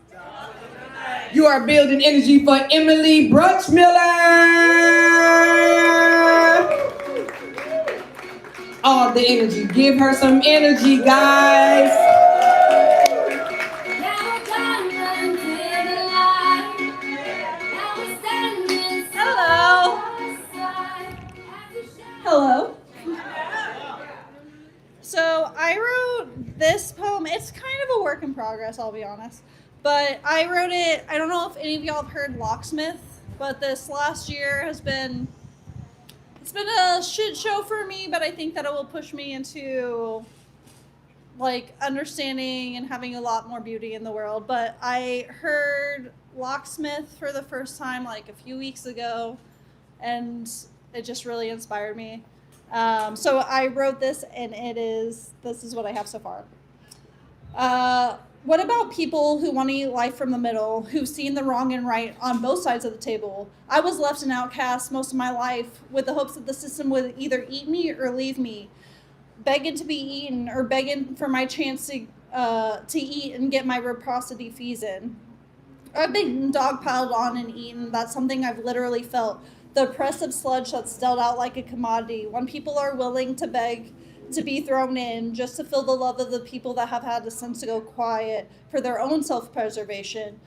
You are building energy for Emily Bruchmiller. All the energy. Give her some energy, guys. Hello. So I wrote this poem. It's kind of a work in progress, I'll be honest. But I wrote it, I don't know if any of y'all have heard Locksmith, but this last year it's been a shit show for me, but I think that it will push me into like understanding and having a lot more beauty in the world. But I heard Locksmith for the first time like a few weeks ago, and it just really inspired me. So I wrote this, and this is what I have so far. What about people who want to eat life from the middle, who've seen the wrong and right on both sides of the table? I was left an outcast most of my life with the hopes that the system would either eat me or leave me, begging to be eaten or begging for my chance to eat and get my reciprocity fees in. I've been dogpiled on and eaten. That's something I've literally felt. The oppressive sludge that's dealt out like a commodity when people are willing to beg to be thrown in just to feel the love of the people that have had the sense to go quiet for their own self-preservation.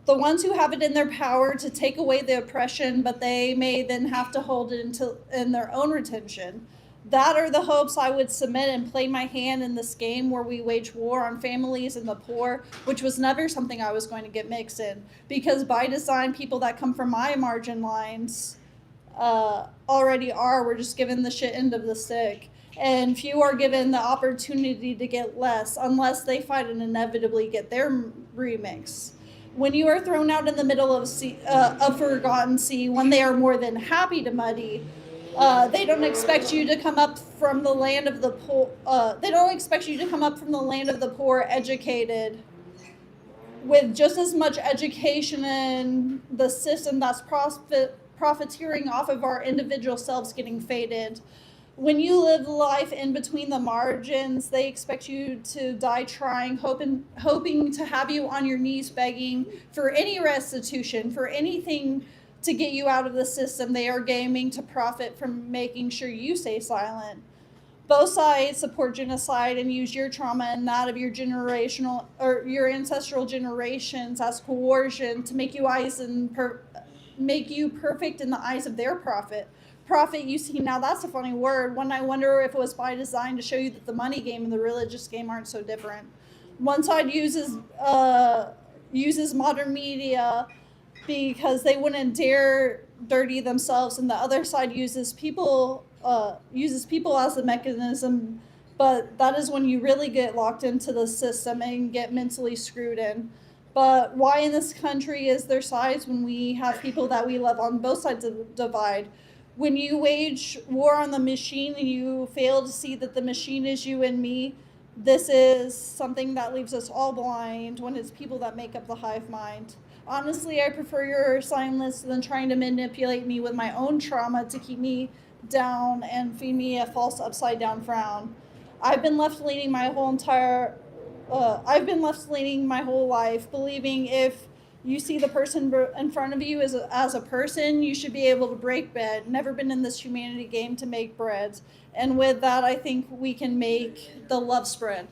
The ones who have it in their power to take away the oppression, but they may then have to hold it in their own retention. That are the hopes I would submit and play my hand in this game where we wage war on families and the poor, which was never something I was going to get mixed in. Because by design, people that come from my margin lines already are. We're just given the shit end of the stick. And few are given the opportunity to get less unless they fight and inevitably get their remix. When you are thrown out in the middle of a forgotten sea, when they are more than happy to muddy, they don't expect you to come up from the land of the poor. They don't expect you to come up from the land of the poor, educated, with just as much education in the system that's profiteering off of our individual selves getting faded. When you live life in between the margins, they expect you to die trying, hoping to have you on your knees begging for any restitution, for anything to get you out of the system. They are gaming to profit from making sure you stay silent. Both sides support genocide and use your trauma and that of your generational or your ancestral generations as coercion to make you make you perfect in the eyes of their profit. Profit, you see, now that's a funny word. One, I wonder if it was by design to show you that the money game and the religious game aren't so different. One side uses modern media because they wouldn't dare dirty themselves, and the other side uses people as the mechanism. But that is when you really get locked into the system and get mentally screwed in. But why in this country is there sides when we have people that we love on both sides of the divide? When you wage war on the machine and you fail to see that the machine is you and me, this is something that leaves us all blind when it's people that make up the hive mind. Honestly, I prefer your silence than trying to manipulate me with my own trauma to keep me down and feed me a false upside down frown. I've been left leaning my whole life, believing if you see the person in front of you as a person, you should be able to break bread. Never been in this humanity game to make bread. And with that, I think we can make the love spread.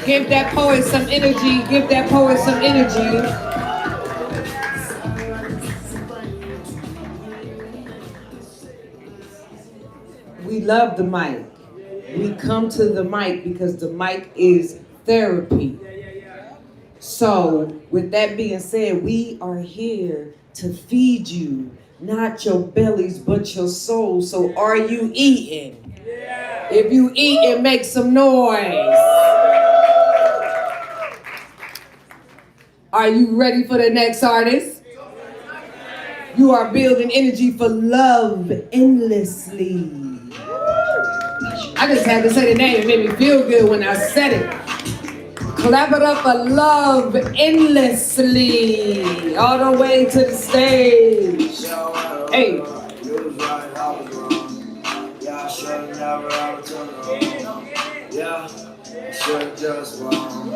Give that poet some energy. Give that poet some energy. We love the mic. We come to the mic because the mic is therapy. So, with that being said, we are here to feed you, not your bellies, but your soul. So, are you eating? If you eating, make some noise. Are you ready for the next artist? You are building energy for love endlessly. I just had to say the name. It made me feel good when I said it. Clap it up for love endlessly. All the way to the stage. Hey. Yeah, shit just wrong.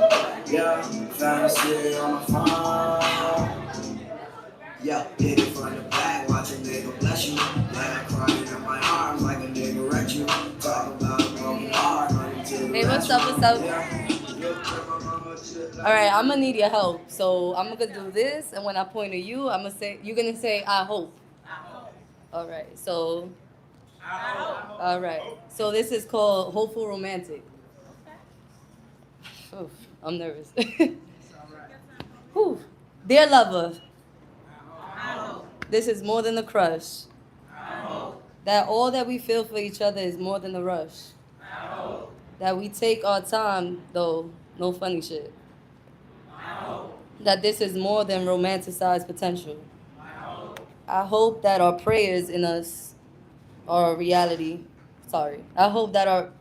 Yeah, fantasy on my phone. Yeah, hit it from the back, watch a nigga bless you. Yeah, crying in my arms like a nigga wrecked you. Talk about a broken heart, running to the Hey, what's up, what's up? Alright, I'm gonna need your help. So I'm gonna do this, and when I point to you, you're gonna say, I hope. Alright, so. Alright, so this is called Hopeful Romantic. Oof, I'm nervous. Whew. Dear lover, this is more than a crush. That all that we feel for each other is more than a rush. That we take our time, though, no funny shit. That this is more than romanticized potential. I hope that our prayers in us are a reality. I hope that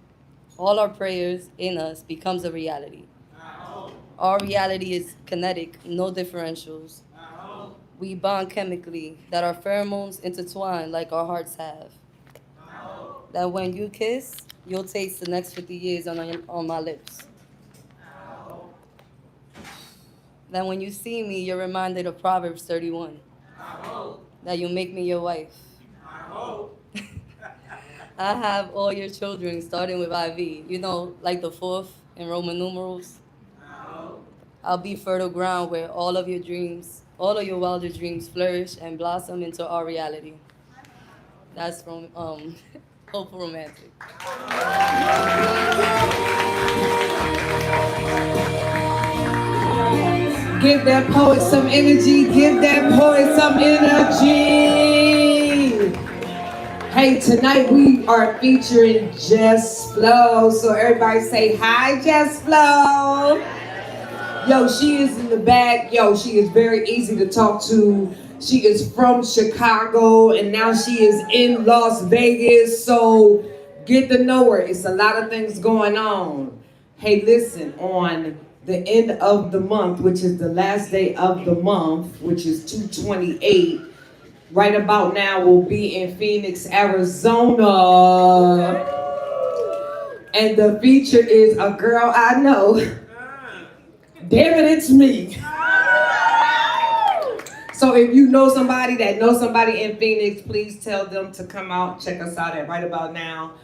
all our prayers in us becomes a reality. Our reality is kinetic, no differentials. We bond chemically, that our pheromones intertwine like our hearts have. That when you kiss, you'll taste the next 50 years on my lips. That when you see me, you're reminded of Proverbs 31. That you'll make me your wife. I have all your children starting with IV. You know, like the 4th in Roman numerals. I'll be fertile ground where all of your wildest dreams flourish and blossom into our reality. That's from Hopeful Romantic. Give that poet some energy. Give that poet some energy. Hey, tonight we are featuring Jess Flow. So everybody say hi, Jess Flow. Yo, she is in the back. Yo, she is very easy to talk to. She is from Chicago and now she is in Las Vegas. So get to know her. It's a lot of things going on. Hey, listen, on the end of the month, which is the last day of the month, which is 2/28, right about now we'll be in Phoenix, Arizona. And the feature is a girl I know. Damn it, it's me. So if you know somebody that knows somebody in Phoenix, please tell them to come out, check us out at right about now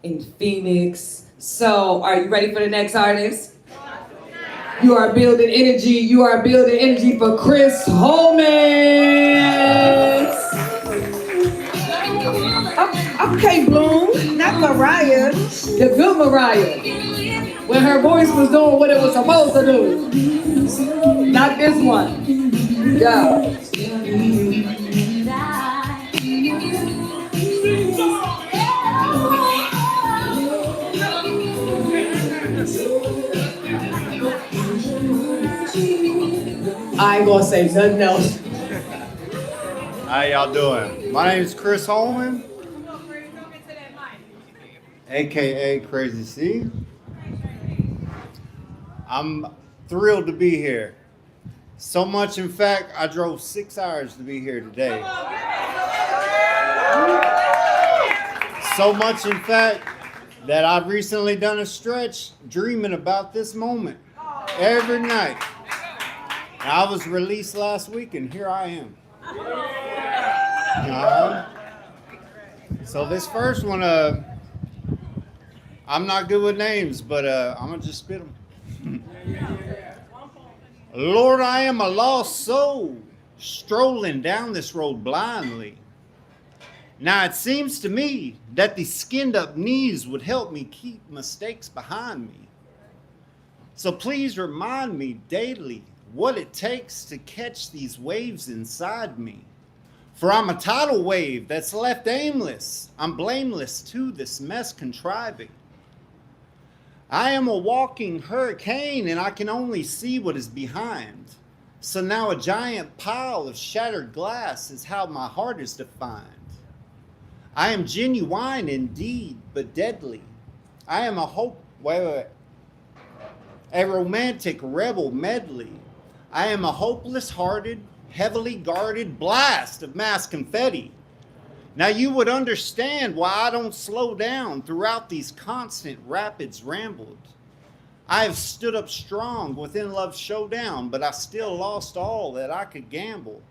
in Phoenix. So are you ready for the next artist? You are building energy. You are building energy for Chris Holman. Okay, Bloom, not Mariah. The good Mariah. When her voice was doing what it was supposed to do. Not this one. Yeah. I ain't gonna say nothing else. How y'all doing? My name is Chris Holman, aka Crazy C. I'm thrilled to be here. So much, in fact, I drove 6 hours to be here today. So much, in fact, that I've recently done a stretch dreaming about this moment every night. And I was released last week, and here I am. So this first one, I'm not good with names, but I'm gonna just spit them. Lord, I am a lost soul, strolling down this road blindly. Now it seems to me that these skinned up knees would help me keep mistakes behind me. So please remind me daily what it takes to catch these waves inside me. For I'm a tidal wave that's left aimless. I'm blameless to this mess contriving. I am a walking hurricane and I can only see what is behind. So now a giant pile of shattered glass is how my heart is defined. I am genuine indeed, but deadly. I am a romantic rebel medley. I am a hopeless-hearted, heavily guarded blast of mass confetti. Now you would understand why I don't slow down throughout these constant rapids rambled. I have stood up strong within love's showdown, but I still lost all that I could gamble.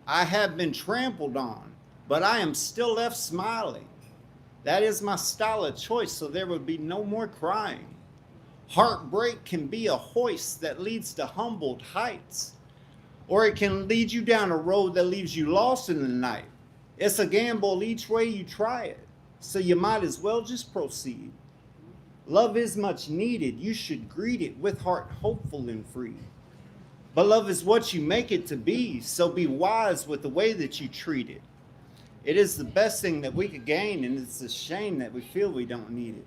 I have been trampled on, but I am still left smiling. That is my style of choice, so there would be no more crying. Heartbreak can be a hoist that leads to humbled heights, or it can lead you down a road that leaves you lost in the night. It's a gamble each way you try it, so you might as well just proceed. Love is much needed. You should greet it with heart hopeful and free. But love is what you make it to be, so be wise with the way that you treat it. It is the best thing that we could gain, and it's a shame that we feel we don't need it.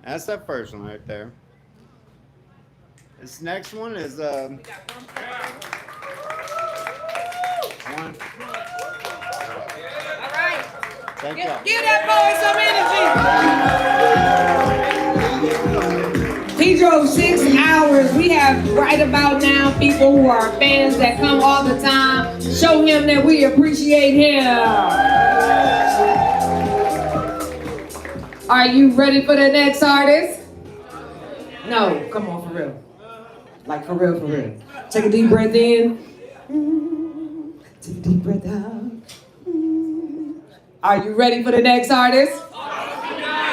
That's that first one right there. This next one is one. Thank you. Give that boy some energy. He drove 6 hours. We have right about now people who are fans that come all the time. Show him that we appreciate him. Are you ready for the next artist? No, come on, for real. Like for real, for real. Take a deep breath in. Take a deep breath out. Are you ready for the next artist?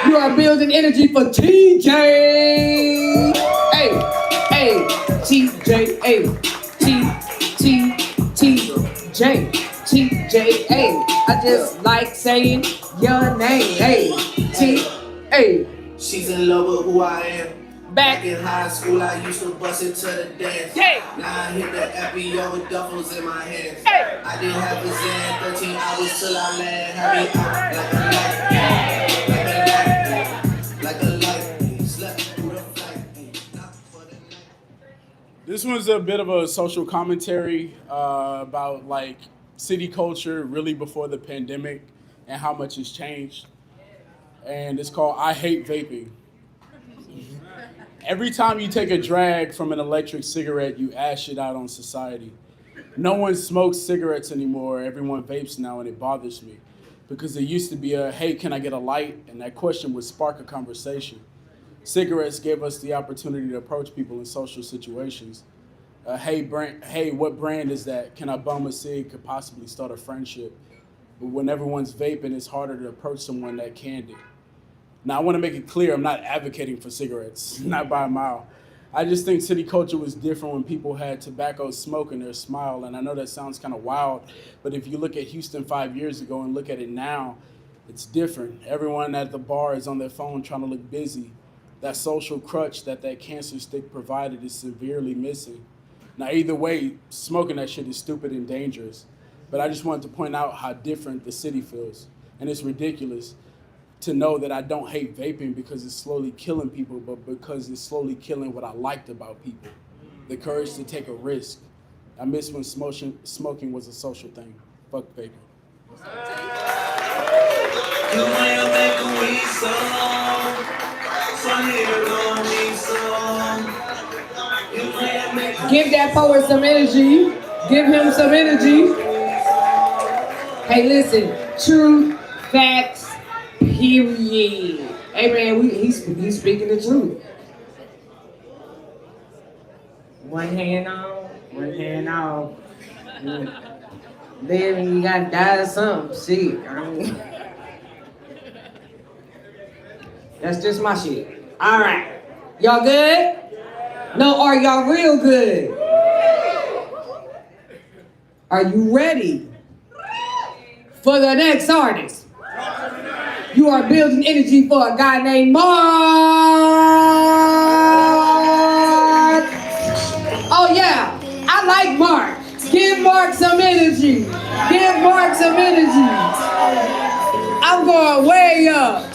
You are building energy for TJ. Hey, hey, TJ, hey, TJ, hey. I just like saying your name, hey, hey. She's in love with who I am. Back in high school, I used to bust it to the dance. Hey. Now I hit the epi with duffels in my hands. Hey. I didn't have a Zan, 13 hours till I land. Had me out like a light, slept through the flight. Not for the night. This one's a bit of a social commentary about like city culture really before the pandemic and how much has changed. And it's called I Hate Vaping. Every time you take a drag from an electric cigarette, you ash it out on society. No one smokes cigarettes anymore. Everyone vapes now, and it bothers me. Because there used to be a, hey, can I get a light? And that question would spark a conversation. Cigarettes gave us the opportunity to approach people in social situations. Hey, what brand is that? Can I bum a cig? Could possibly start a friendship. But when everyone's vaping, it's harder to approach someone that candy. Now, I want to make it clear, I'm not advocating for cigarettes, not by a mile. I just think city culture was different when people had tobacco smoke in their smile, and I know that sounds kind of wild, but if you look at Houston 5 years ago and look at it now, it's different. Everyone at the bar is on their phone trying to look busy. That social crutch that cancer stick provided is severely missing. Now, either way, smoking that shit is stupid and dangerous, but I just wanted to point out how different the city feels, and it's ridiculous to know that I don't hate vaping because it's slowly killing people, but because it's slowly killing what I liked about people. The courage to take a risk. I miss when smoking was a social thing. Fuck vaping. Give that poet some energy. Give him some energy. Hey, listen, truth, facts, period. Hey man, he's speaking the truth. One hand on, one hand off. Then you gotta die or something. Shit. That's just my shit. All right. Y'all good? No, are y'all real good? Are you ready for the next artist? You are building energy for a guy named Mark. Oh yeah, I like Mark. Give Mark some energy. Give Mark some energy. I'm going way up.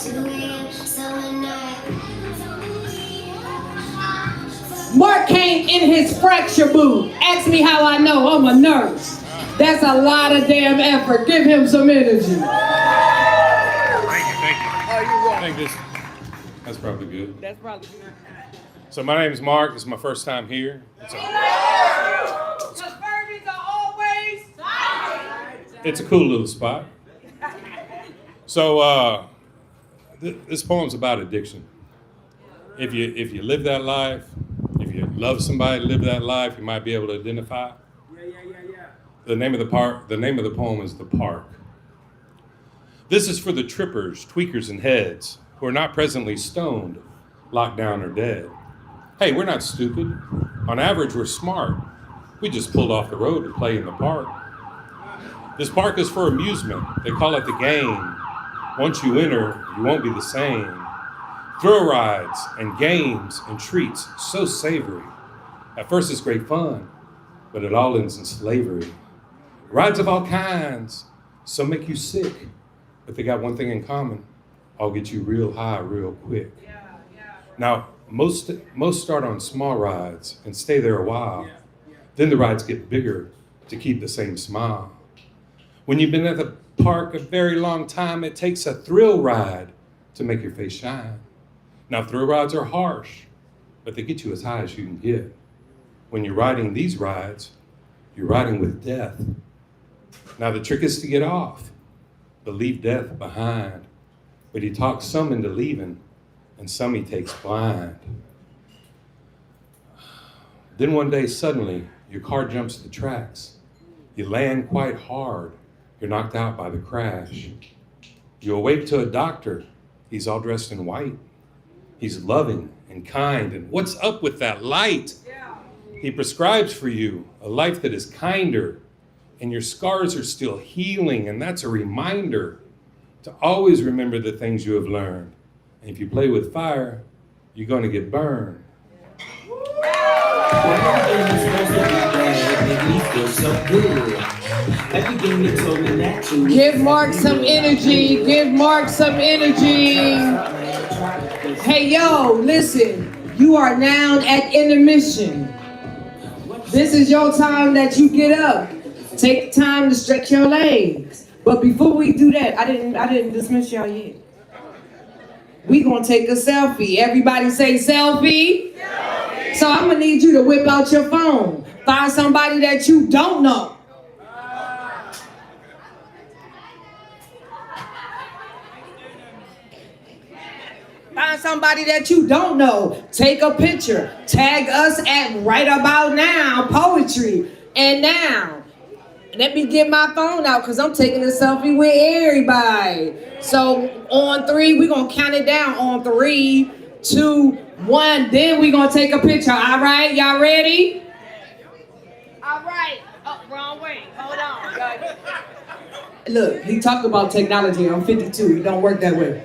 Mark came in his fracture boot. Ask me how I know, I'm a nurse. That's a lot of damn effort. Give him some energy. Thank you. I think that's probably good. That's probably good. So my name is Mark. This is my first time here. It's a cool little spot. So this poem's about addiction. If you live that life, if you love somebody, live that life, you might be able to identify. The name of the poem is The Park. This is for the trippers, tweakers, and heads who are not presently stoned, locked down, or dead. Hey, we're not stupid. On average, we're smart. We just pulled off the road to play in the park. This park is for amusement. They call it the game. Once you enter, you won't be the same. Thrill rides and games and treats, so savory. At first it's great fun, but it all ends in slavery. Rides of all kinds, some make you sick, but they got one thing in common. I'll get you real high real quick. Now, most start on small rides and stay there a while. Then the rides get bigger to keep the same smile. When you've been at the park a very long time, it takes a thrill ride to make your face shine. Now, thrill rides are harsh, but they get you as high as you can get. When you're riding these rides, you're riding with death. Now, the trick is to get off, but leave death behind. But he talks some into leaving, and some he takes blind. Then one day, suddenly, your car jumps the tracks. You land quite hard. You're knocked out by the crash. You awake to a doctor. He's all dressed in white. He's loving and kind. And what's up with that light? He prescribes for you a life that is kinder. And your scars are still healing. And that's a reminder to always remember the things you have learned. And if you play with fire, you're going to get burned. And it's supposed to be bad, make me feel so good. Everything you told me not to. Give Mark some energy. Give Mark some energy. Hey, yo, listen. You are now at intermission. This is your time that you get up. Take the time to stretch your legs. But before we do that, I didn't dismiss y'all yet. We gonna take a selfie. Everybody say selfie. Selfie. So I'm gonna need you to whip out your phone. Find somebody that you don't know. Find somebody that you don't know. Take a picture. Tag us at Right About Now Poetry. And now, let me get my phone out because I'm taking a selfie with everybody. So on 3, we're going to count it down. On 3, 2, 1. Then we're going to take a picture. All right? Y'all ready? All right. Oh, wrong way. Hold on. Look, he talked about technology. I'm 52. It don't work that way.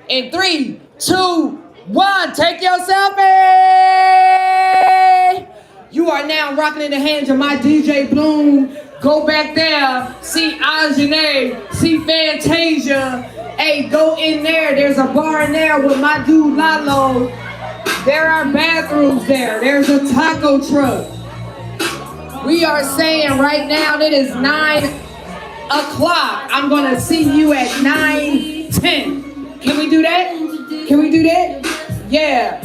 In 3, 2, 1, take your selfie! You are now rocking in the hands of my DJ Bloom. Go back there, see Ajane, see Fantasia. Hey, go in there. There's a bar in there with my dude Lalo. There are bathrooms there. There's a taco truck. We are saying right now it is 9 o'clock. I'm gonna see you at 9:10. Can we do that? Can we do that? Yeah.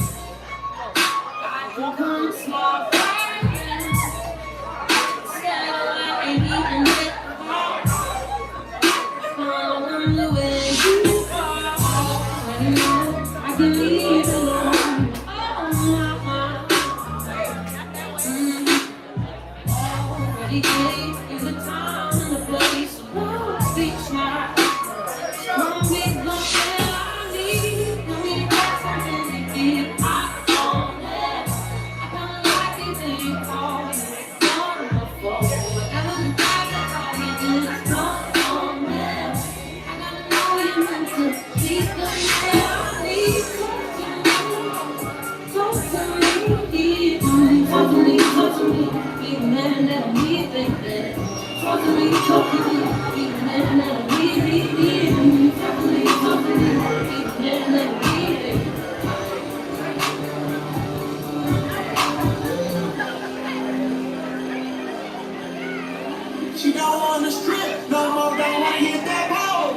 She don't wanna strip no more, don't wanna hit that ball.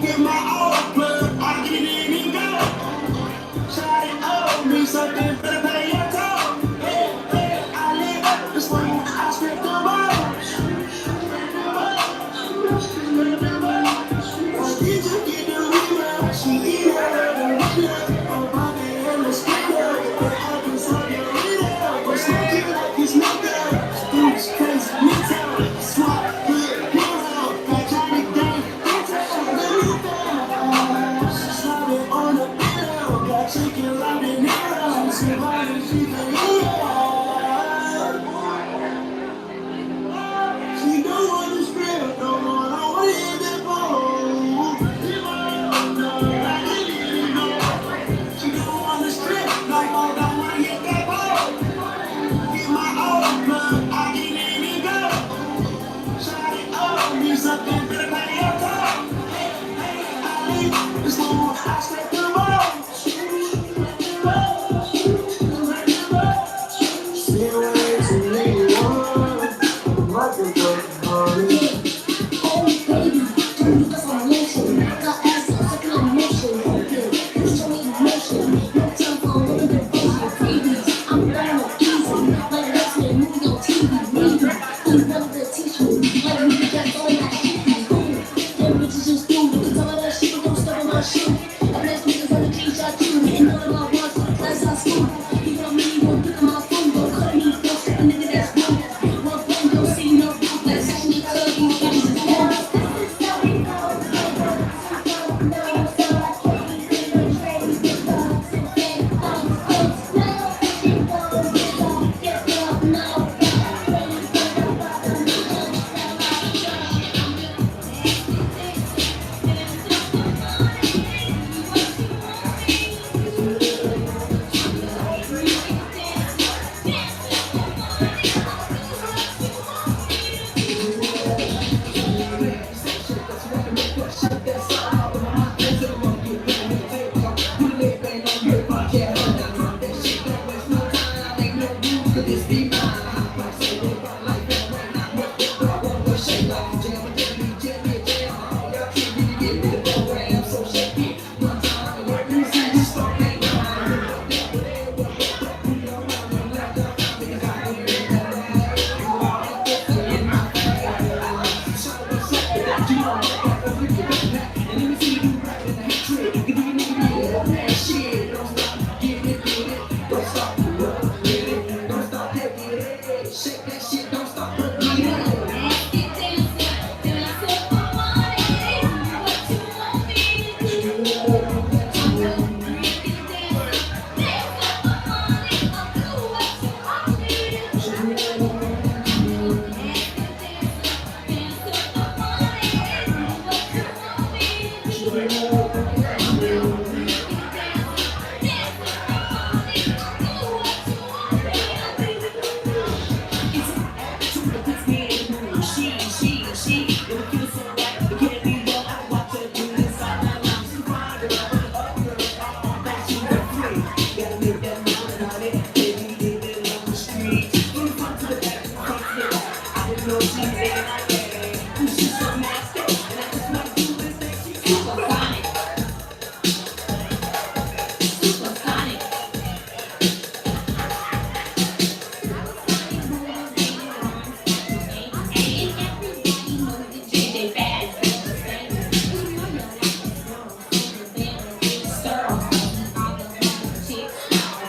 Get my old blood, I get it in and go. Try it owe me something, better pay your toll. Hey, I live up this way, I strip the balls. Why did you get the rebound? She eat her the rebound. Oh, my man, let's get her. I can suck your rebound. But smoke it like it's no good. Dude's crazy, me tell. Swap, good, hero. Got Johnny Day, that's a little bit. Slide it on the pillow. Got chicken right in there. Somebody she can eat. She don't want to strip no more. I want to hit that ball. She don't want to strip no more. I want to hit that ball. Get my old blood. I get in and go. Try it on me something, better pay your toll. I leave this one, I strip the ball. See the way to make it one. Like a broken heart.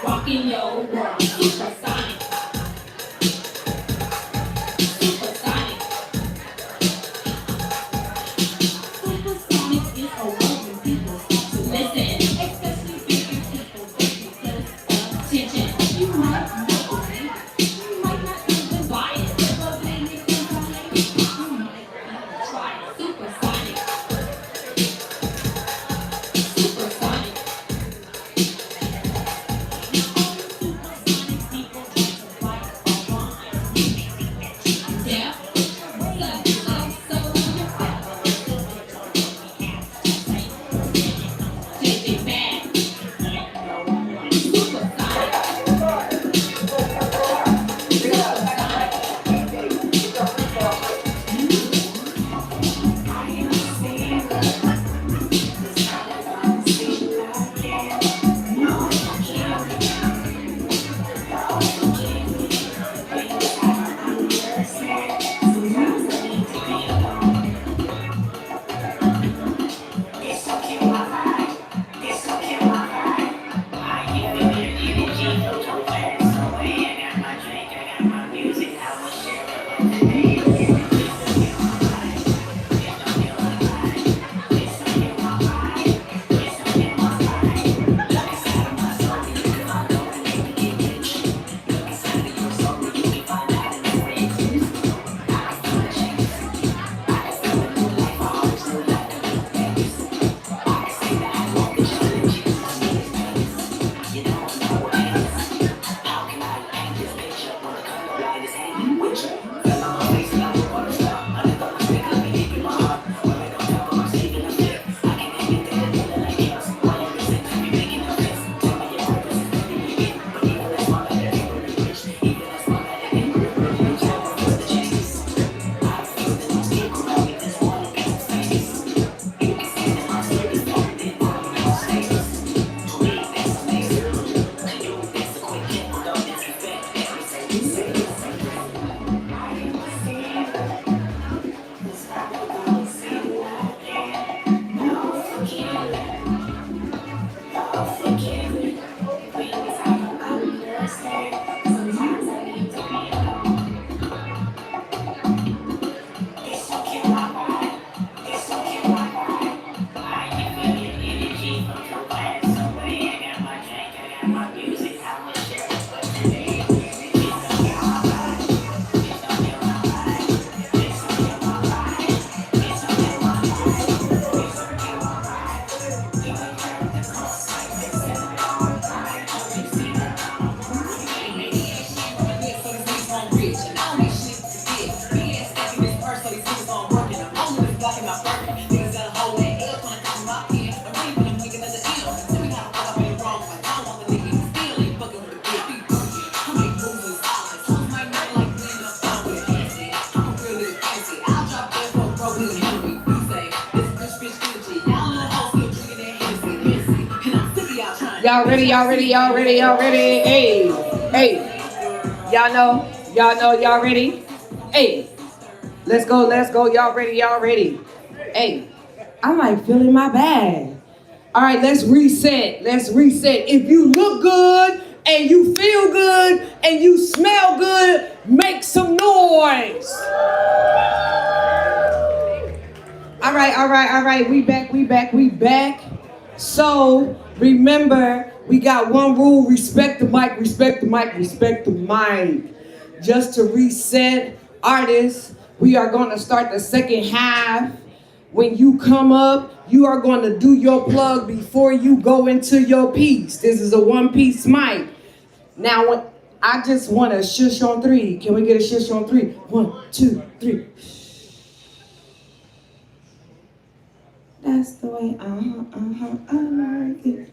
Rocking your world, supersonic. Supersonic. Supersonic is a word when people start to listen. Especially bigger people that you pay attention. You might not believe it. You might not even buy it. But when it comes to it, you might even try it. Supersonic. Supersonic. Y'all ready, y'all ready, y'all ready, y'all ready? Hey, hey. Y'all know, y'all ready? Hey, let's go, y'all ready. Hey, I'm like feeling my bag. All right, let's reset. If you look good and you feel good and you smell good, make some noise. All right. We back. So remember, we got one rule: respect the mic. Just to reset, artists, we are going to start the second half. When you come up, you are going to do your plug before you go into your piece. This is a one-piece mic. Now, I just want a shush on three. Can we get a shush on three? 1, 2, 3. That's the way, I like it,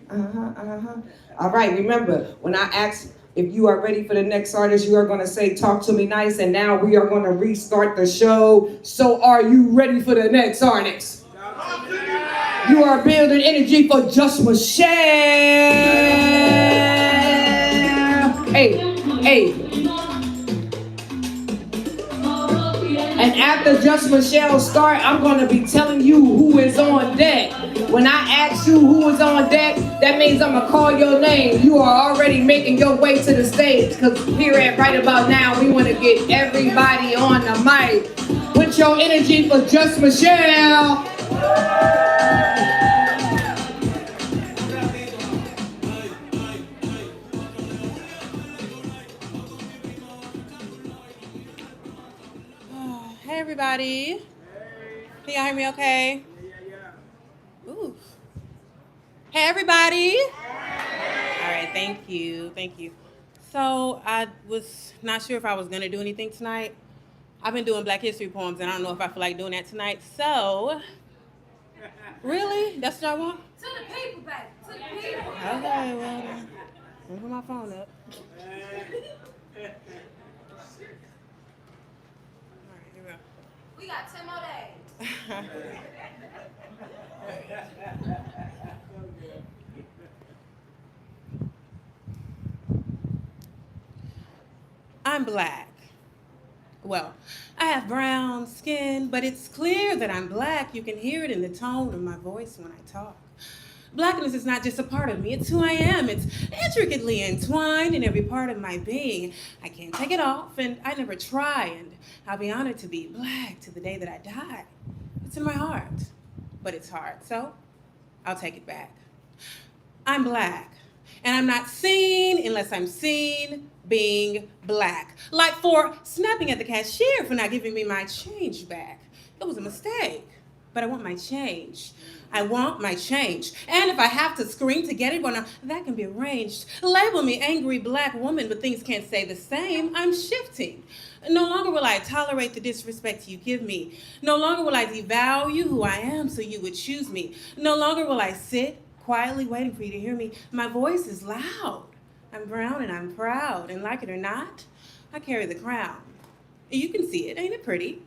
All right, remember, when I ask If you are ready for the next artist, you are going to say, talk to me nice. And now we are going to restart the show. So are you ready for the next artist? You are building energy for Just Michelle. Hey. And after Just Michelle start, I'm going to be telling you who is on deck. When I ask you who is on deck, that means I'm going to call your name. You are already making your way to the stage, because here at right about now, we want to get everybody on the mic. Put your energy for Just Michelle. Hey everybody. Can y'all hear me okay? Ooh. Hey everybody. All right, thank you. So I was not sure if I was gonna do anything tonight. I've been doing Black History poems and I don't know if I feel like doing that tonight. So, really? That's what I want? To the people, baby. To the people. Okay, well then. Let me put my phone up. We got 10 more days. I'm Black. Well, I have brown skin, but it's clear that I'm Black. You can hear it in the tone of my voice when I talk. Blackness is not just a part of me, it's who I am. It's intricately entwined in every part of my being. I can't take it off, and I never try, and I'll be honored to be Black to the day that I die. It's in my heart, but it's hard, so I'll take it back. I'm Black, and I'm not seen unless I'm seen being Black. Like for snapping at the cashier for not giving me my change back. It was a mistake, but I want my change. I want my change. And if I have to scream to get it, well, now, that can be arranged. Label me angry Black woman, but things can't stay the same. I'm shifting. No longer will I tolerate the disrespect you give me. No longer will I devalue who I am so you would choose me. No longer will I sit quietly waiting for you to hear me. My voice is loud. I'm brown and I'm proud. And like it or not, I carry the crown. You can see it, ain't it pretty?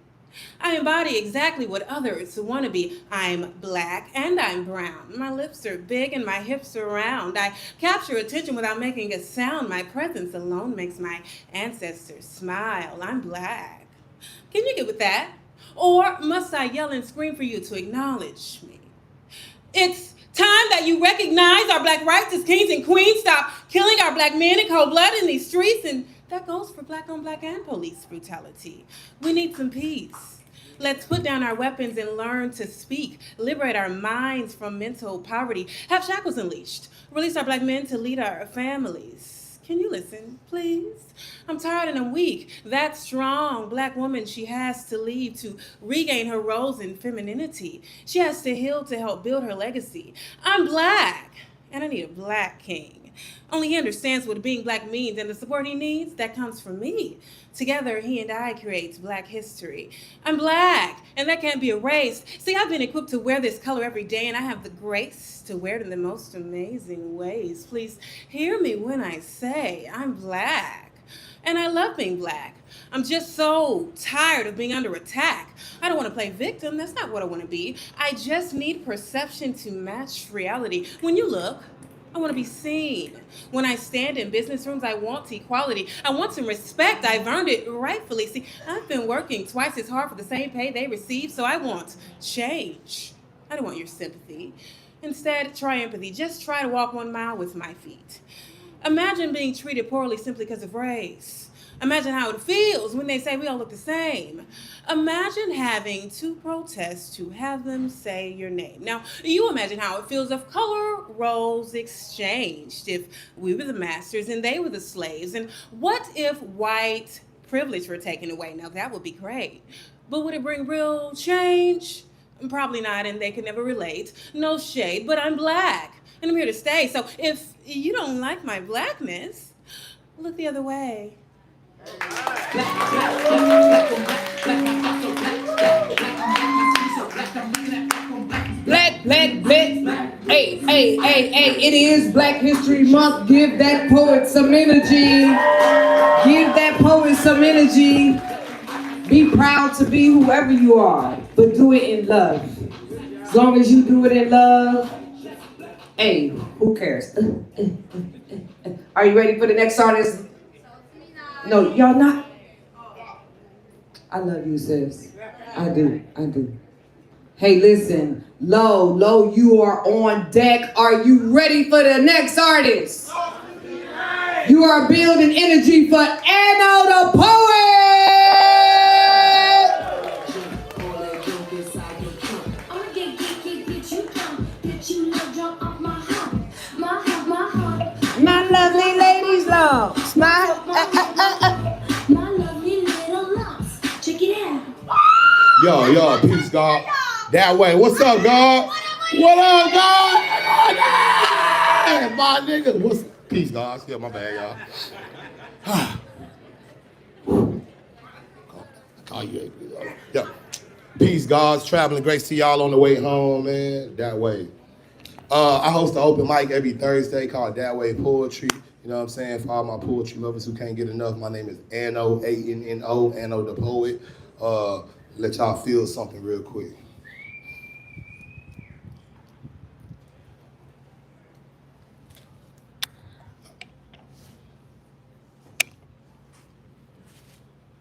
I embody exactly what others want to be. I'm Black and I'm brown. My lips are big and my hips are round. I capture attention without making a sound. My presence alone makes my ancestors smile. I'm Black. Can you get with that? Or must I yell and scream for you to acknowledge me? It's time that you recognize our Black rights as kings and queens. Stop killing our Black men in cold blood in these streets. And that goes for Black on Black and police brutality. We need some peace. Let's put down our weapons and learn to speak. Liberate our minds from mental poverty. Have shackles unleashed. Release our Black men to lead our families. Can you listen, please? I'm tired and I'm weak. That strong Black woman, she has to leave to regain her roles in femininity. She has to heal to help build her legacy. I'm Black, and I need a Black king. Only he understands what being Black means, and the support he needs, that comes from me. Together, he and I create Black history. I'm Black, and that can't be erased. See, I've been equipped to wear this color every day, and I have the grace to wear it in the most amazing ways. Please hear me when I say I'm Black, and I love being Black. I'm just so tired of being under attack. I don't want to play victim. That's not what I want to be. I just need perception to match reality. When you look, I want to be seen. When I stand in business rooms, I want equality. I want some respect. I've earned it rightfully. See, I've been working twice as hard for the same pay they receive, so I want change. I don't want your sympathy. Instead, try empathy. Just try to walk 1 mile with my feet. Imagine being treated poorly simply because of race. Imagine how it feels when they say we all look the same. Imagine having to protest to have them say your name. Now, you imagine how it feels if color roles exchanged, if we were the masters and they were the slaves. And what if white privilege were taken away? Now, that would be great. But would it bring real change? Probably not, and they could never relate. No shade, but I'm Black, and I'm here to stay. So if you don't like my Blackness, look the other way. Black, Black, Black, hey, Hey, it is Black History Month. Give that poet some energy. Give that poet some energy. Be proud to be whoever you are, but do it in love. As long as you do it in love, hey, who cares? Are you ready for the next artist? No, y'all not. I love you, sis. I do. Hey, listen, Low, you are on deck. Are you ready for the next artist? You are building energy for Anno the Poet! My lovely ladies lumps, my lovely little lumps. Check it out. Yo, peace, God. That way. What's up, God? What up, God? Hey, my nigga. What's peace, God? Still my bad, y'all. Call you. Yo. Peace, God's traveling grace to y'all on the way home, man. That way. I host an open mic every Thursday called That Way Poetry. You know what I'm saying? For all my poetry lovers who can't get enough, my name is Anno, A-N-N-O, Anno the Poet. Let y'all feel something real quick.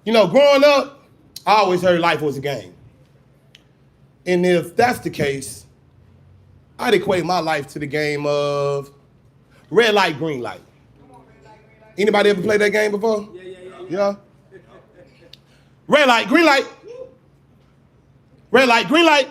You know, growing up, I always heard life was a game. And if that's the case, I'd equate my life to the game of red light, green light. Anybody ever played that game before? Yeah? Red light, green light. Red light, green light.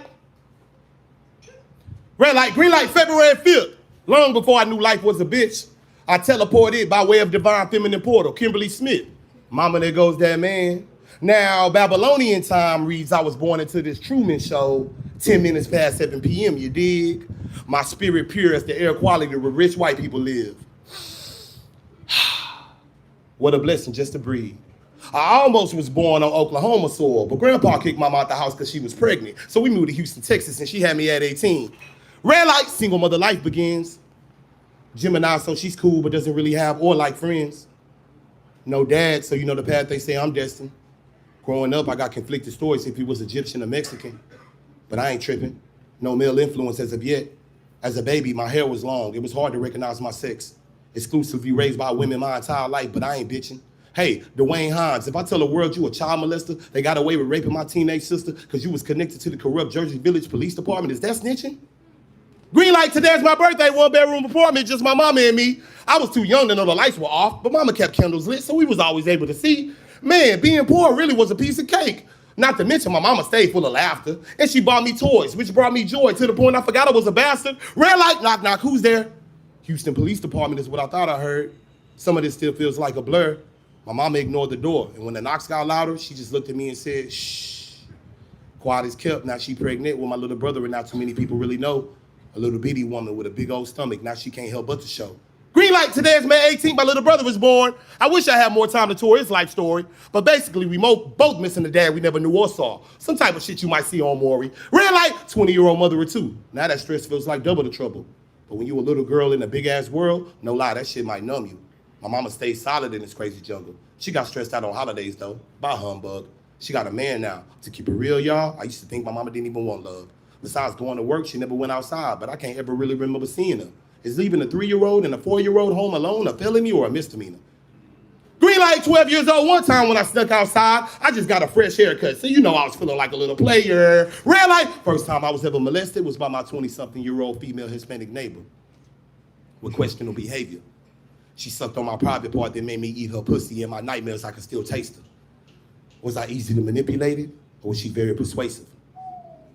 Red light, green light, February 5th. Long before I knew life was a bitch, I teleported by way of divine feminine portal, Kimberly Smith. Mama, there goes that man. Now, Babylonian time reads I was born into this Truman Show 10 minutes past 7 p.m., you dig? My spirit pure as the air quality where rich white people live. What a blessing just to breathe. I almost was born on Oklahoma soil, but Grandpa kicked Mama out the house because she was pregnant. So we moved to Houston, Texas, and she had me at 18. Red light, single mother life begins. Gemini, so she's cool, but doesn't really have or like friends. No dad, so you know the path they say I'm destined. Growing up, I got conflicted stories if he was Egyptian or Mexican, but I ain't tripping. No male influence as of yet. As a baby, my hair was long. It was hard to recognize my sex. Exclusively raised by women my entire life, but I ain't bitching. Hey, Dwayne Hines, if I tell the world you a child molester, they got away with raping my teenage sister because you was connected to the corrupt Jersey Village Police Department, is that snitching? Green light, today's my birthday, 1-bedroom apartment, just my mama and me. I was too young to know the lights were off, but mama kept candles lit, so we was always able to see. Man, being poor really was a piece of cake. Not to mention my mama stayed full of laughter, and she bought me toys, which brought me joy to the point I forgot I was a bastard. Red light, knock, knock, who's there? Houston Police Department is what I thought I heard. Some of this still feels like a blur. My mama ignored the door, and when the knocks got louder, she just looked at me and said, shh. Quiet as kept, now she pregnant with my little brother, and not too many people really know. A little bitty woman with a big old stomach, now she can't help but to show. Green light, today is May 18th, my little brother was born. I wish I had more time to tour his life story, but basically we both missing a dad we never knew or saw. Some type of shit you might see on Maury. Red light, 20-year-old mother of two. Now that stress feels like double the trouble. But when you a little girl in a big ass world, no lie, that shit might numb you. My mama stayed solid in this crazy jungle. She got stressed out on holidays though, by humbug. She got a man now. To keep it real, y'all, I used to think my mama didn't even want love. Besides going to work, she never went outside, but I can't ever really remember seeing her. Is leaving a 3-year-old and a 4-year-old home alone a felony or a misdemeanor? Green light, 12 years old, one time when I snuck outside, I just got a fresh haircut, so you know I was feeling like a little player. Red light, first time I was ever molested was by my 20-something-year-old female Hispanic neighbor with questionable behavior. She sucked on my private part that made me eat her pussy. In my nightmares, I could still taste her. Was I easy to manipulate it, or was she very persuasive?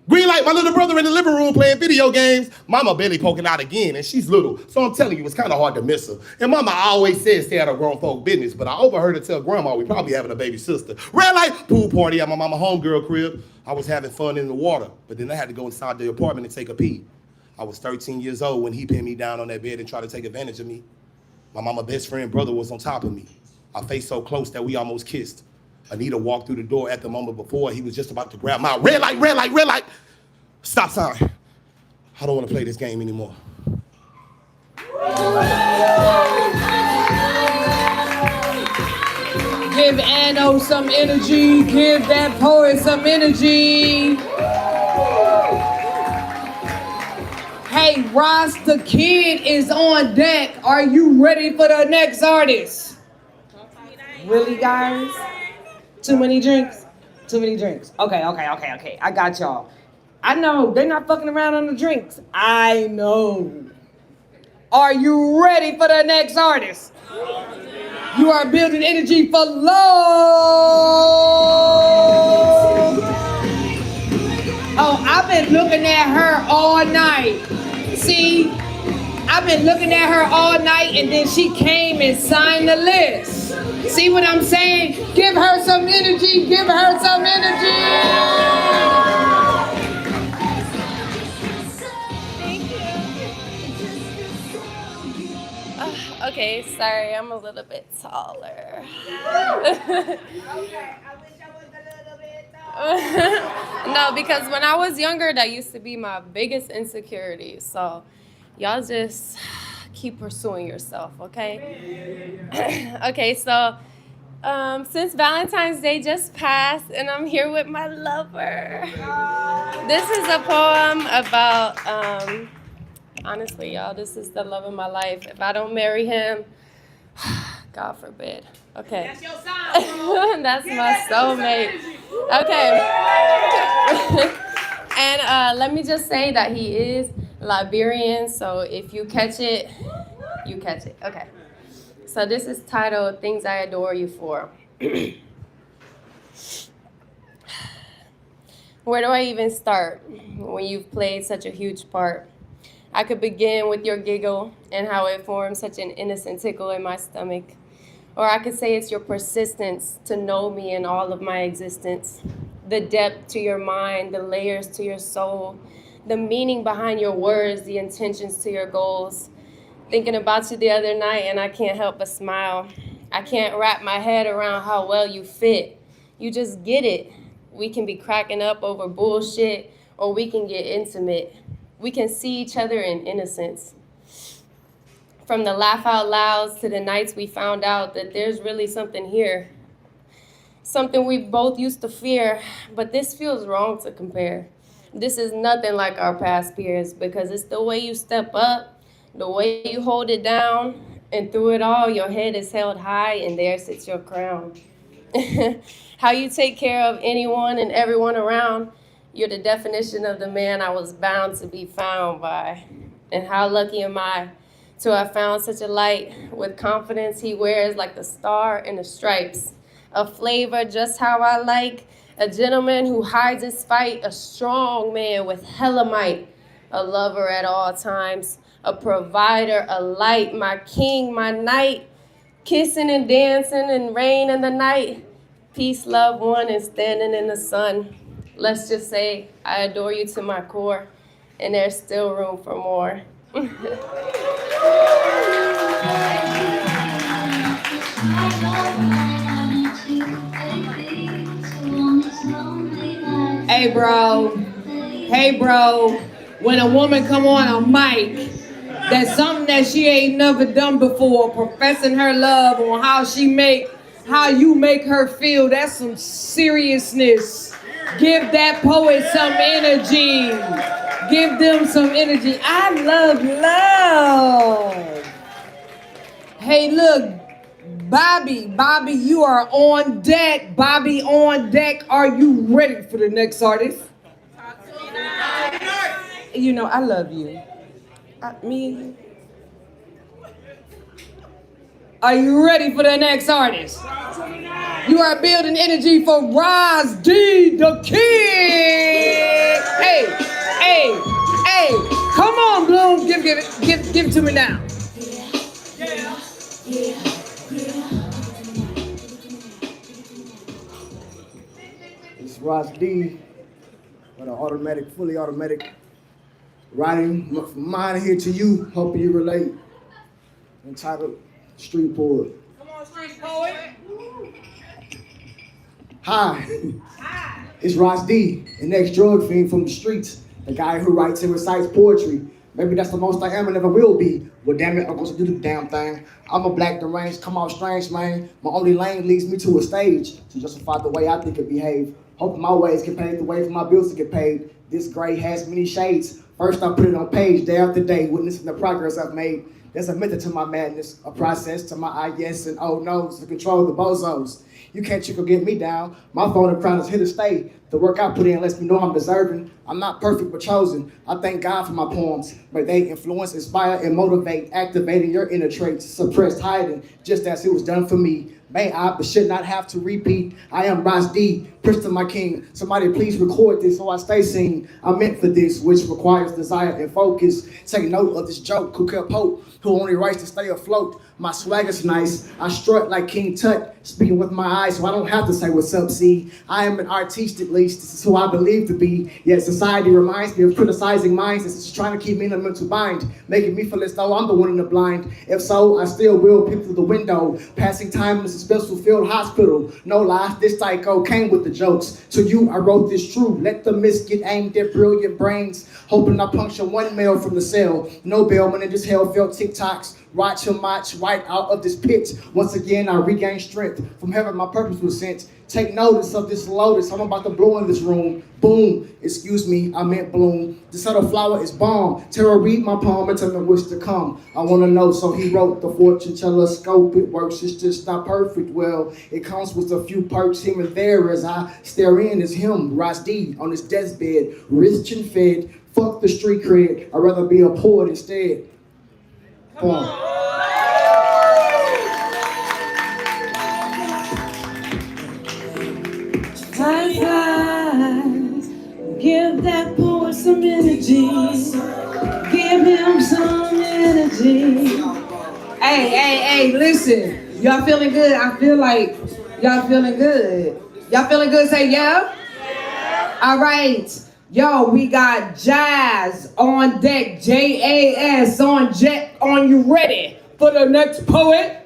Green light, my little brother in the living room playing video games. Mama belly poking out again, and she's little, so I'm telling you, it's kind of hard to miss her. And mama always says stay out of grown folk business, but I overheard her tell grandma we probably having a baby sister. Red light, pool party at my mama homegirl crib. I was having fun in the water, but then I had to go inside the apartment and take a pee. I was 13 years old when he pinned me down on that bed and tried to take advantage of me. My mama's best friend brother was on top of me. Our face so close that we almost kissed. Anita walked through the door at the moment before he was just about to grab my red light, red light, red light. Stop sign. I don't want to play this game anymore. Give Anno some energy. Give that poet some energy. Hey, Ross the Kid is on deck. Are you ready for the next artist? Really, guys? Too many drinks? Too many drinks. Okay. I got y'all. I know, they're not fucking around on the drinks. I know. Are you ready for the next artist? You are building energy for love. Oh, I've been looking at her all night. See, I've been looking at her all night and then she came and signed the list. See what I'm saying? Give her some energy, give her some energy. Okay, sorry, I'm a little bit taller. No, because when I was younger, that used to be my biggest insecurity. So y'all just keep pursuing yourself, okay? Okay, so since Valentine's Day just passed and I'm here with my lover. This is a poem about, honestly, y'all, this is the love of my life. If I don't marry him, God forbid. Okay. That's your sign, that's my soulmate. Okay. And let me just say that he is Liberian, so if you catch it, you catch it. Okay. So this is titled Things I Adore You For. Where do I even start when you've played such a huge part? I could begin with your giggle and how it forms such an innocent tickle in my stomach. Or I could say it's your persistence to know me in all of my existence. The depth to your mind, the layers to your soul, the meaning behind your words, the intentions to your goals. Thinking about you the other night and I can't help but smile. I can't wrap my head around how well you fit. You just get it. We can be cracking up over bullshit or we can get intimate. We can see each other in innocence. From the laugh out louds to the nights we found out that there's really something here. Something we both used to fear, but this feels wrong to compare. This is nothing like our past peers because it's the way you step up, the way you hold it down, and through it all, your head is held high and there sits your crown. How you take care of anyone and everyone around, you're the definition of the man I was bound to be found by. And how lucky am I to have found such a light with confidence he wears like the star and the stripes. A flavor just how I like, a gentleman who hides his fight, a strong man with hella might, a lover at all times, a provider, a light, my king, my knight, kissing and dancing and rain in the night, peace, love, one, and standing in the sun. Let's just say I adore you to my core, and there's still room for more. Hey bro, when a woman come on a mic, that's something that she ain't never done before, professing her love on how you make her feel, that's some seriousness. Give that poet some energy. Give them some energy. I love love. Hey, look, Bobby, you are on deck. Bobby on deck. Are you ready for the next artist? You know, I love you. Me. Are you ready for the next artist? You are building energy for Roz D, the Kid. Hey, come on, Bloom. Give it to me now. It's Roz D, with an fully automatic writing from mine here to you, hoping you relate. Entitled Street Poet. Come on, Street Poet. Hi, it's Roz D, an ex-drug fiend from the streets, the guy who writes and recites poetry Maybe that's the most I am and never will be. Well, damn it, I'm going to do the damn thing. I'm a black deranged, come out strange, man. My only lane leads me to a stage to justify the way I think it behave. Hoping my ways can pave the way for my bills to get paid. This gray has many shades. First I put it on page, day after day, witnessing the progress I've made. There's a method to my madness, a process to my I yes and oh no's to control the bozos. You can't chickle get me down. My phone and crown is here to stay. The work I put in lets me know I'm deserving. I'm not perfect but chosen. I thank God for my poems. May they influence, inspire, and motivate, activating your inner traits, suppressed hiding, just as it was done for me. May I, but should not have to repeat. I am Ras D, Prince to my king. Somebody please record this so I stay seen. I'm meant for this, which requires desire and focus. Take note of this joke, who kept hope, who only writes to stay afloat. My swagger's nice, I strut like King Tut, speaking with my eyes so I don't have to say what's up, see. I am an artiste at least, this is who I believe to be. Yet society reminds me of criticizing minds that's just trying to keep me in a mental bind, making me feel as though I'm the one in the blind. If so, I still will peep through the window, passing time in a special field hospital. No lies, this psycho came with the jokes. To you, I wrote this true. Let the mist get aimed at brilliant brains, hoping I puncture one male from the cell. No bellman in this hell felt TikToks. Watch him march right out of this pit. Once again, I regain strength. From heaven, my purpose was sent. Take notice of this lotus. I'm about to blow in this room. Boom. Excuse me, I meant bloom. This other flower is bomb. Tara, read my poem and tell me what's to come. I want to know, so he wrote the fortune teller scope. It works, it's just not perfect. Well, it comes with a few perks here and there as I stare in as him, Ras D, on his deathbed, rich and fed. Fuck the street cred. I'd rather be a poet instead. Poem. High fives, give that poet some energy. Give him some energy. Hey, listen. Y'all feeling good? I feel like y'all feeling good. Y'all feeling good? Say yeah? All right. Yo, we got Jazz on deck. J-A-S on jet. On you ready for the next poet?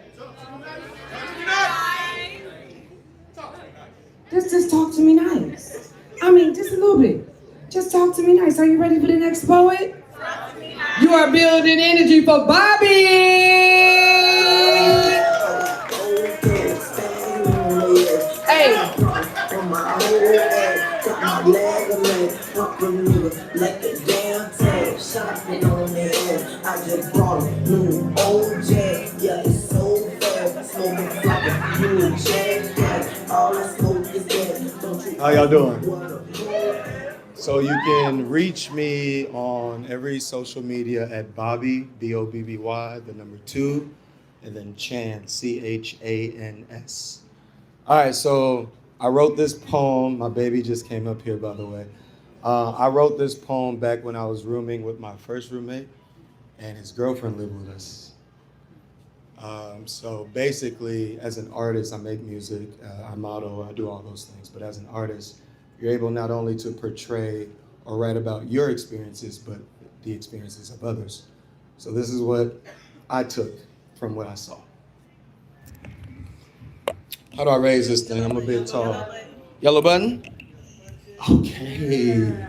Just talk to me nice. I mean, just a little bit. Just talk to me nice. Are you ready for the next poet? You are building energy for Bobby. Hey. Like a damn tag, shopping on the air. I just brought a new old jet. Yeah, it's so fast. Smoking like a new jet. All I smoke is that. How y'all doing? So you can reach me on every social media at Bobby, B-O-B-B-Y, the number 2, and then Chan, C-H-A-N-S. All right, so I wrote this poem. My baby just came up here, by the way. I wrote this poem back when I was rooming with my first roommate, and his girlfriend lived with us. So basically, as an artist, I make music, I model, I do all those things. But as an artist, you're able not only to portray or write about your experiences, but the experiences of others. So this is what I took from what I saw. How do I raise this thing? I'm a bit tall. Yellow button? Okay.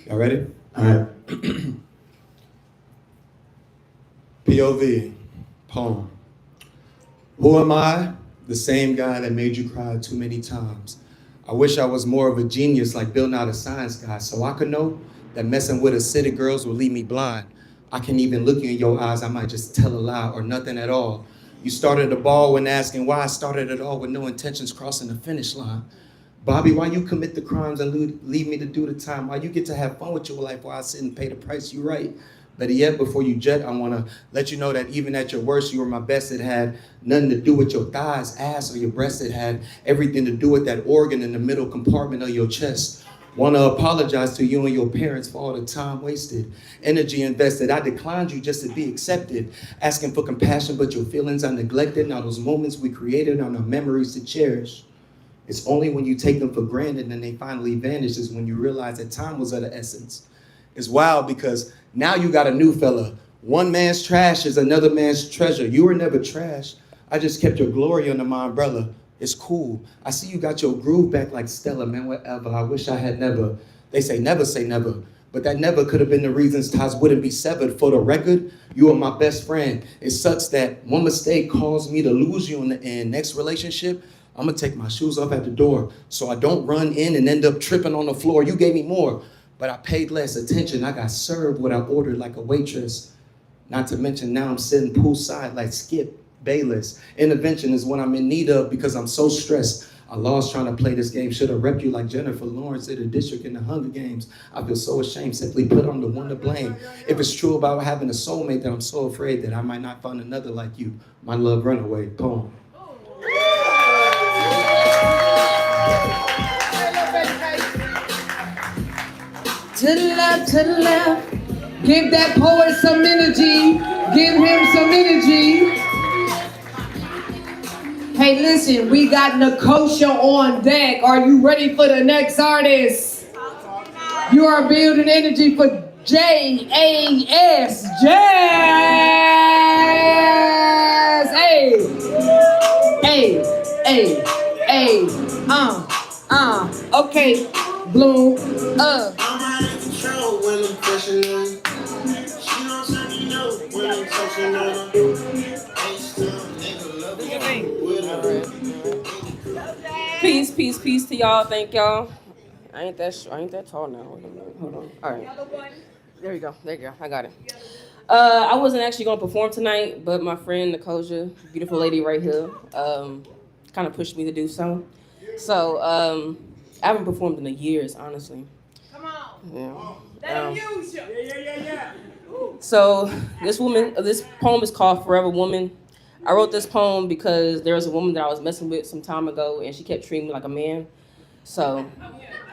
Y'all ready? All right. POV, poem. Who am I? The same guy that made you cry too many times. I wish I was more of a genius like Bill Nye the Science Guy, so I could know that messing with acidic girls will leave me blind. I can even look you in your eyes, I might just tell a lie or nothing at all. You started the ball when asking why I started it all with no intentions crossing the finish line. Bobby, why you commit the crimes and leave me to do the time? Why you get to have fun with your life while I sit and pay the price you right? Better yet, before you jet, I wanna let you know that even at your worst, you were my best. It had nothing to do with your thighs, ass, or your breasts. It had everything to do with that organ in the middle compartment of your chest. Wanna apologize to you and your parents for all the time wasted, energy invested. I declined you just to be accepted, asking for compassion, but your feelings are neglected. Now those moments we created are our memories to cherish. It's only when you take them for granted and they finally vanish is when you realize that time was of the essence. It's wild because now you got a new fella. One man's trash is another man's treasure. You were never trash. I just kept your glory under my umbrella. It's cool. I see you got your groove back like Stella, man, whatever. I wish I had never. They say never, But that never could have been the reasons ties wouldn't be severed. For the record, you are my best friend. It sucks that one mistake caused me to lose you in the end. Next relationship, I'm gonna take my shoes off at the door so I don't run in and end up tripping on the floor. You gave me more, but I paid less attention. I got served what I ordered like a waitress. Not to mention now I'm sitting poolside like Skip Bayless. Intervention is what I'm in need of because I'm so stressed. I lost trying to play this game. Should have repped you like Jennifer Lawrence did a district in the Hunger Games. I feel so ashamed, simply put on the one to blame. If it's true about having a soulmate, then I'm so afraid that I might not find another like you. My love runaway, poem. To the left, give that poet some energy. Give him some energy. Hey, listen, we got Nicosia on deck. Are you ready for the next artist? You are building energy for J-A-S. Jazz. Hey. Hey. Hey. Hey. Okay. Bloom. I'm out of control when I'm pushing on you. She don't tell me no when I'm touching on her. Peace to y'all. Thank y'all. I ain't that tall now. Hold on. All right. There you go. I got it. I wasn't actually gonna perform tonight, but my friend Nicosia, beautiful lady right here, kind of pushed me to do so. So I haven't performed in years, honestly. Come on. Yeah. Let him use you. Yeah. So this poem is called Forever Woman. I wrote this poem because there was a woman that I was messing with some time ago, and she kept treating me like a man. So,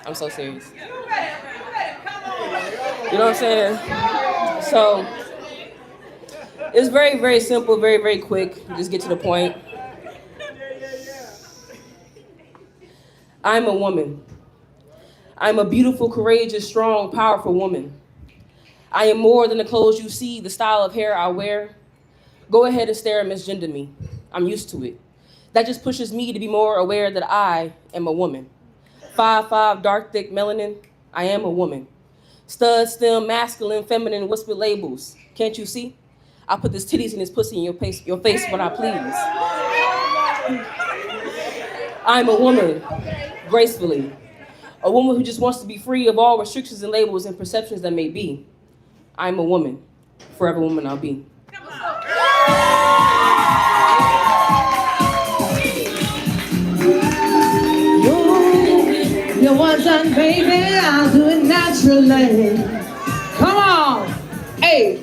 I'm so serious. You know what I'm saying? So, it's very, very simple, very, very quick. Just get to the point. I'm a woman. I'm a beautiful, courageous, strong, powerful woman. I am more than the clothes you see, the style of hair I wear. Go ahead and stare and misgender me. I'm used to it. That just pushes me to be more aware that I am a woman. 5'5", dark, thick melanin, I am a woman. Stud, stem, masculine, feminine, whispered labels. Can't you see? I put this titties and this pussy in your face when I please. I'm a woman, gracefully. A woman who just wants to be free of all restrictions and labels and perceptions that may be. I'm a woman. Forever woman I'll be. You want done, baby, I'll do it naturally. Come on. Hey.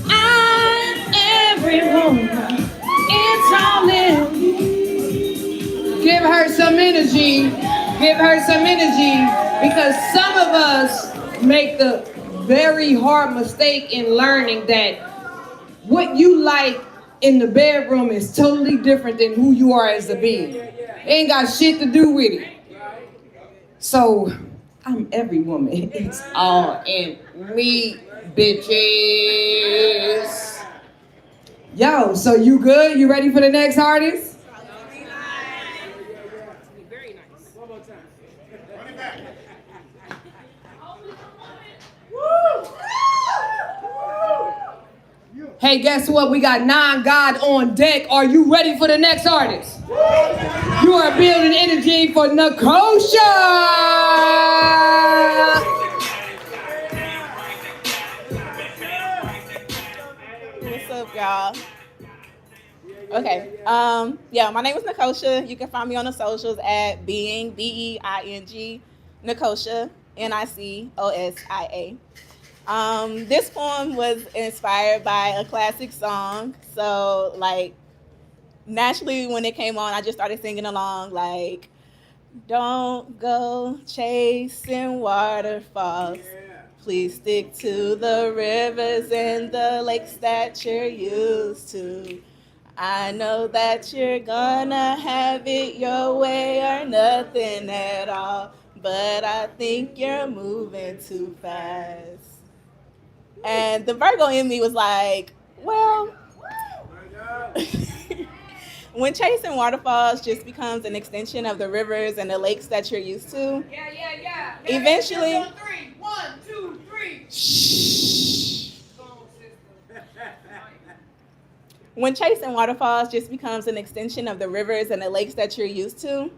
I'm every woman. It's all in. Give her some energy. Because some of us make the very hard mistake in learning that what you like in the bedroom is totally different than who you are as a being. It ain't got shit to do with it. So, I'm every woman. It's all in me, bitches. Yo, so you good? You ready for the next artist? Very nice. One more time. Run it back. Hey, guess what? We got 9 God on deck. Are you ready for the next artist? You are building energy for Nicosia. What's up, y'all? Okay. My name is Nicosia. You can find me on the socials at being BEING Nicosia NICOSIA. This poem was inspired by a classic song. So naturally when it came on, I just started singing along like, don't go chasing waterfalls. Please stick to the rivers and the lakes that you're used to. I know that you're gonna have it your way or nothing at all, but I think you're moving too fast. And the Virgo in me was like, well, When chasing waterfalls just becomes an extension of the rivers and the lakes that you're used to, eventually, One, two, three. when chasing waterfalls just becomes an extension of the rivers and the lakes that you're used to,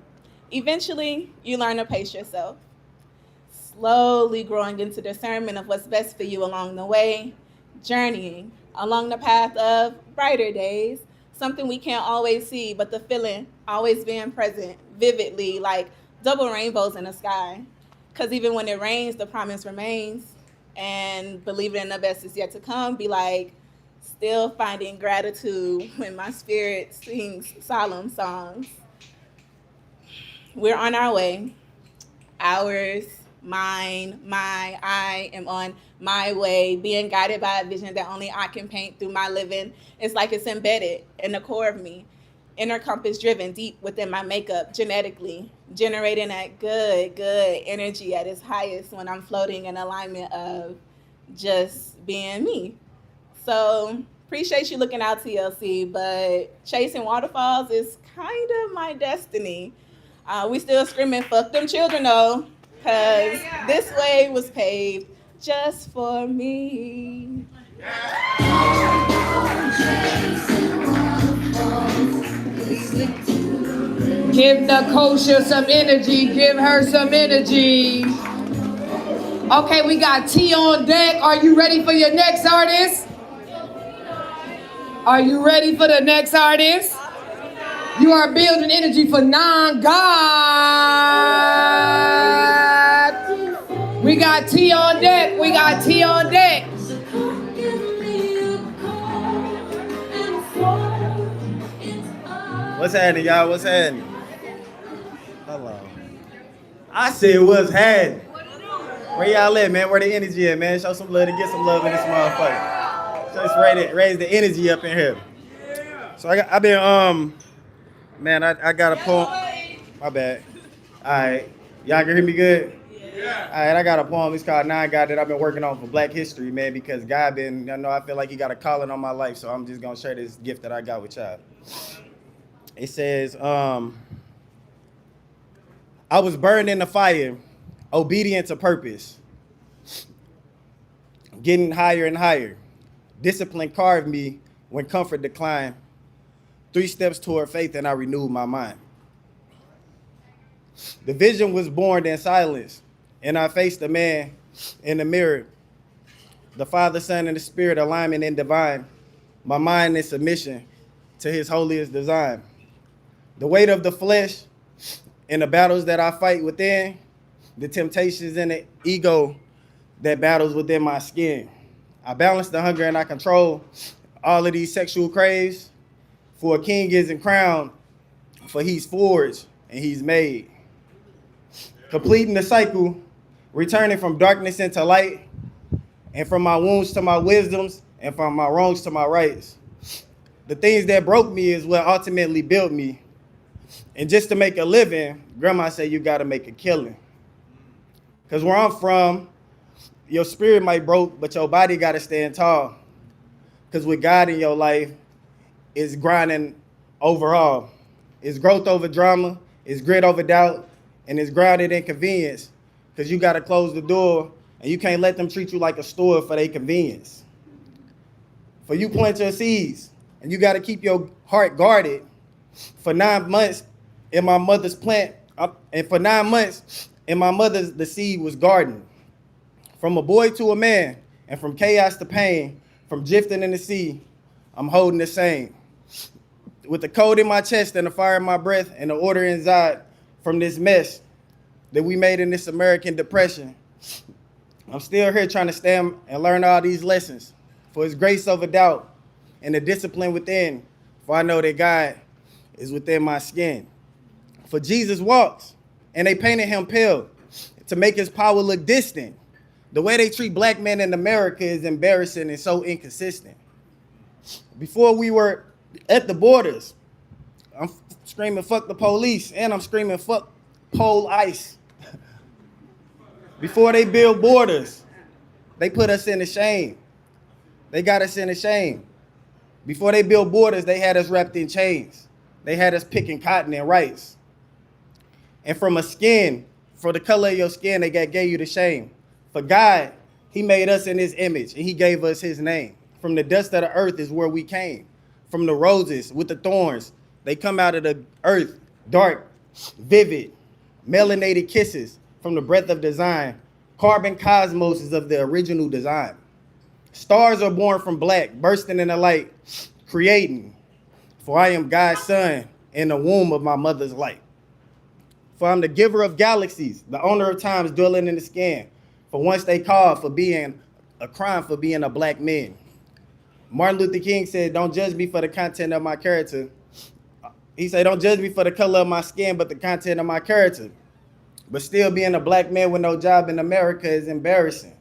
eventually you learn to pace yourself, slowly growing into discernment of what's best for you along the way, journeying along the path of brighter days, something we can't always see, but the feeling always being present vividly, like double rainbows in the sky. Because even when it rains, the promise remains. And believing in the best is yet to come, be like, still finding gratitude when my spirit sings solemn songs. We're on our way. Ours, mine, my, I am on my way, being guided by a vision that only I can paint through my living. It's like it's embedded in the core of me, inner compass driven deep within my makeup, genetically, generating that good energy at its highest when I'm floating in alignment of just being me. So appreciate you looking out, TLC, but chasing waterfalls is kind of my destiny. We still screaming, fuck them children though, because this way was paved just for me. Give the kosher some energy. Give her some energy. Okay, we got T on deck. Are you ready for your next artist? Are you ready for the next artist? You are building energy for non-God. We got T on deck. We got T on deck. What's happening, y'all? What's happening? Hello. I said, what's happening? Where y'all at, man? Where the energy at, man? Show some love and get some love in this motherfucker. Just raise the energy up in here. So I've been, man, I got a poem. My bad. All right. Y'all can hear me good? Yeah. All right, I got a poem. It's called Non-God that I've been working on for Black History, man, because God I feel like he got a calling on my life, so I'm just going to share this gift that I got with y'all. It says, I was burned in the fire, obedient to purpose, getting higher and higher. Discipline carved me when comfort declined. 3 steps toward faith and I renewed my mind. The vision was born in silence, and I faced the man in the mirror. The Father, Son, and the Spirit, alignment and divine. My mind in submission to his holiest design. The weight of the flesh and the battles that I fight within, the temptations and the ego that battles within my skin. I balance the hunger and I control all of these sexual craves. For a king isn't crowned, for he's forged and he's made. Completing the cycle, returning from darkness into light, and from my wounds to my wisdoms, and from my wrongs to my rights. The things that broke me is what ultimately built me. And just to make a living, grandma said you gotta make a killing. Because where I'm from, your spirit might broke, but your body gotta stand tall. Because with God in your life, it's grinding overall. It's growth over drama, it's grit over doubt, and it's grounded in convenience. Because you gotta close the door, and you can't let them treat you like a store for their convenience. For you plant your seeds, and you gotta keep your heart guarded. For 9 months in my mother's plant, and for 9 months in my mother's, the seed was gardened. From a boy to a man, and from chaos to pain, from drifting in the sea, I'm holding the same. With the cold in my chest and the fire in my breath and the order inside from this mess that we made in this American depression, I'm still here trying to stand and learn all these lessons. For his grace over doubt and the discipline within, for I know that God is within my skin. For Jesus walks, and they painted him pale to make his power look distant. The way they treat black men in America is embarrassing and so inconsistent. Before we were at the borders, I'm screaming, fuck the police, and I'm screaming, fuck pole ice. Before they build borders, they put us in the shame. They got us in the shame. Before they built borders, they had us wrapped in chains. they had us picking cotton and rice. And from a skin, for the color of your skin, they gave you the shame. For God, he made us in his image, and he gave us his name. From the dust of the earth is where we came. From the roses with the thorns, they come out of the earth, dark, vivid, melanated kisses from the breath of design. Carbon cosmoses of the original design. Stars are born from black, bursting in the light, creating. For I am God's son in the womb of my mother's light. For I'm the giver of galaxies, the owner of times dwelling in the skin. For once they called for being a crime for being a black man. Martin Luther King said, don't judge me for the content of my character. He said, don't judge me for the color of my skin, but the content of my character. But still being a black man with no job in America is embarrassing.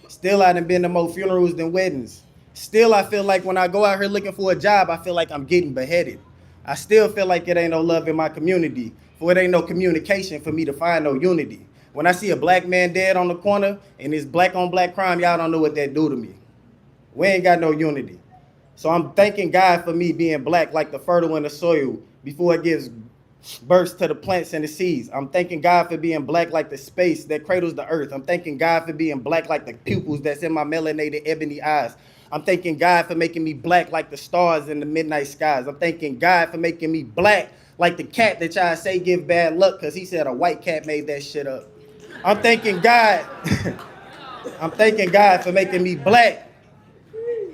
Still I done been to more funerals than weddings. Still I feel like when I go out here looking for a job, I feel like I'm getting beheaded. I still feel like it ain't no love in my community, for it ain't no communication for me to find no unity. When I see a black man dead on the corner and it's black on black crime, y'all don't know what that do to me. We ain't got no unity. So I'm thanking God for me being black like the fertile in the soil before it gives birth to the plants and the seeds. I'm thanking God for being black like the space that cradles the earth. I'm thanking God for being black like the pupils that's in my melanated ebony eyes. I'm thanking God for making me black like the stars in the midnight skies. I'm thanking God for making me black like the cat that y'all say give bad luck because he said a white cat made that shit up. I'm thanking God. I'm thanking God for making me black,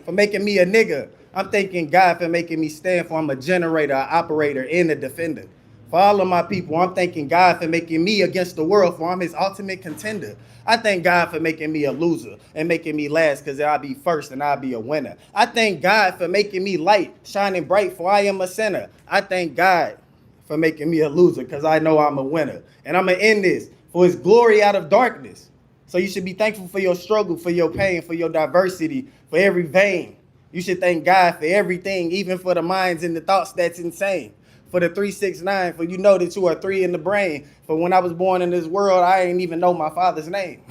for making me a nigga. I'm thanking God for making me stand for I'm a generator, an operator, and a defender. For all of my people, I'm thanking God for making me against the world, for I'm his ultimate contender. I thank God for making me a loser and making me last because I'll be first and I'll be a winner. I thank God for making me light, shining bright, for I am a sinner. I thank God for making me a loser because I know I'm a winner. And I'm going to end this for his glory out of darkness. So you should be thankful for your struggle, for your pain, for your diversity, for every vein. You should thank God for everything, even for the minds and the thoughts that's insane. For the 369, for you know that you are three in the brain. For when I was born in this world, I didn't even know my father's name.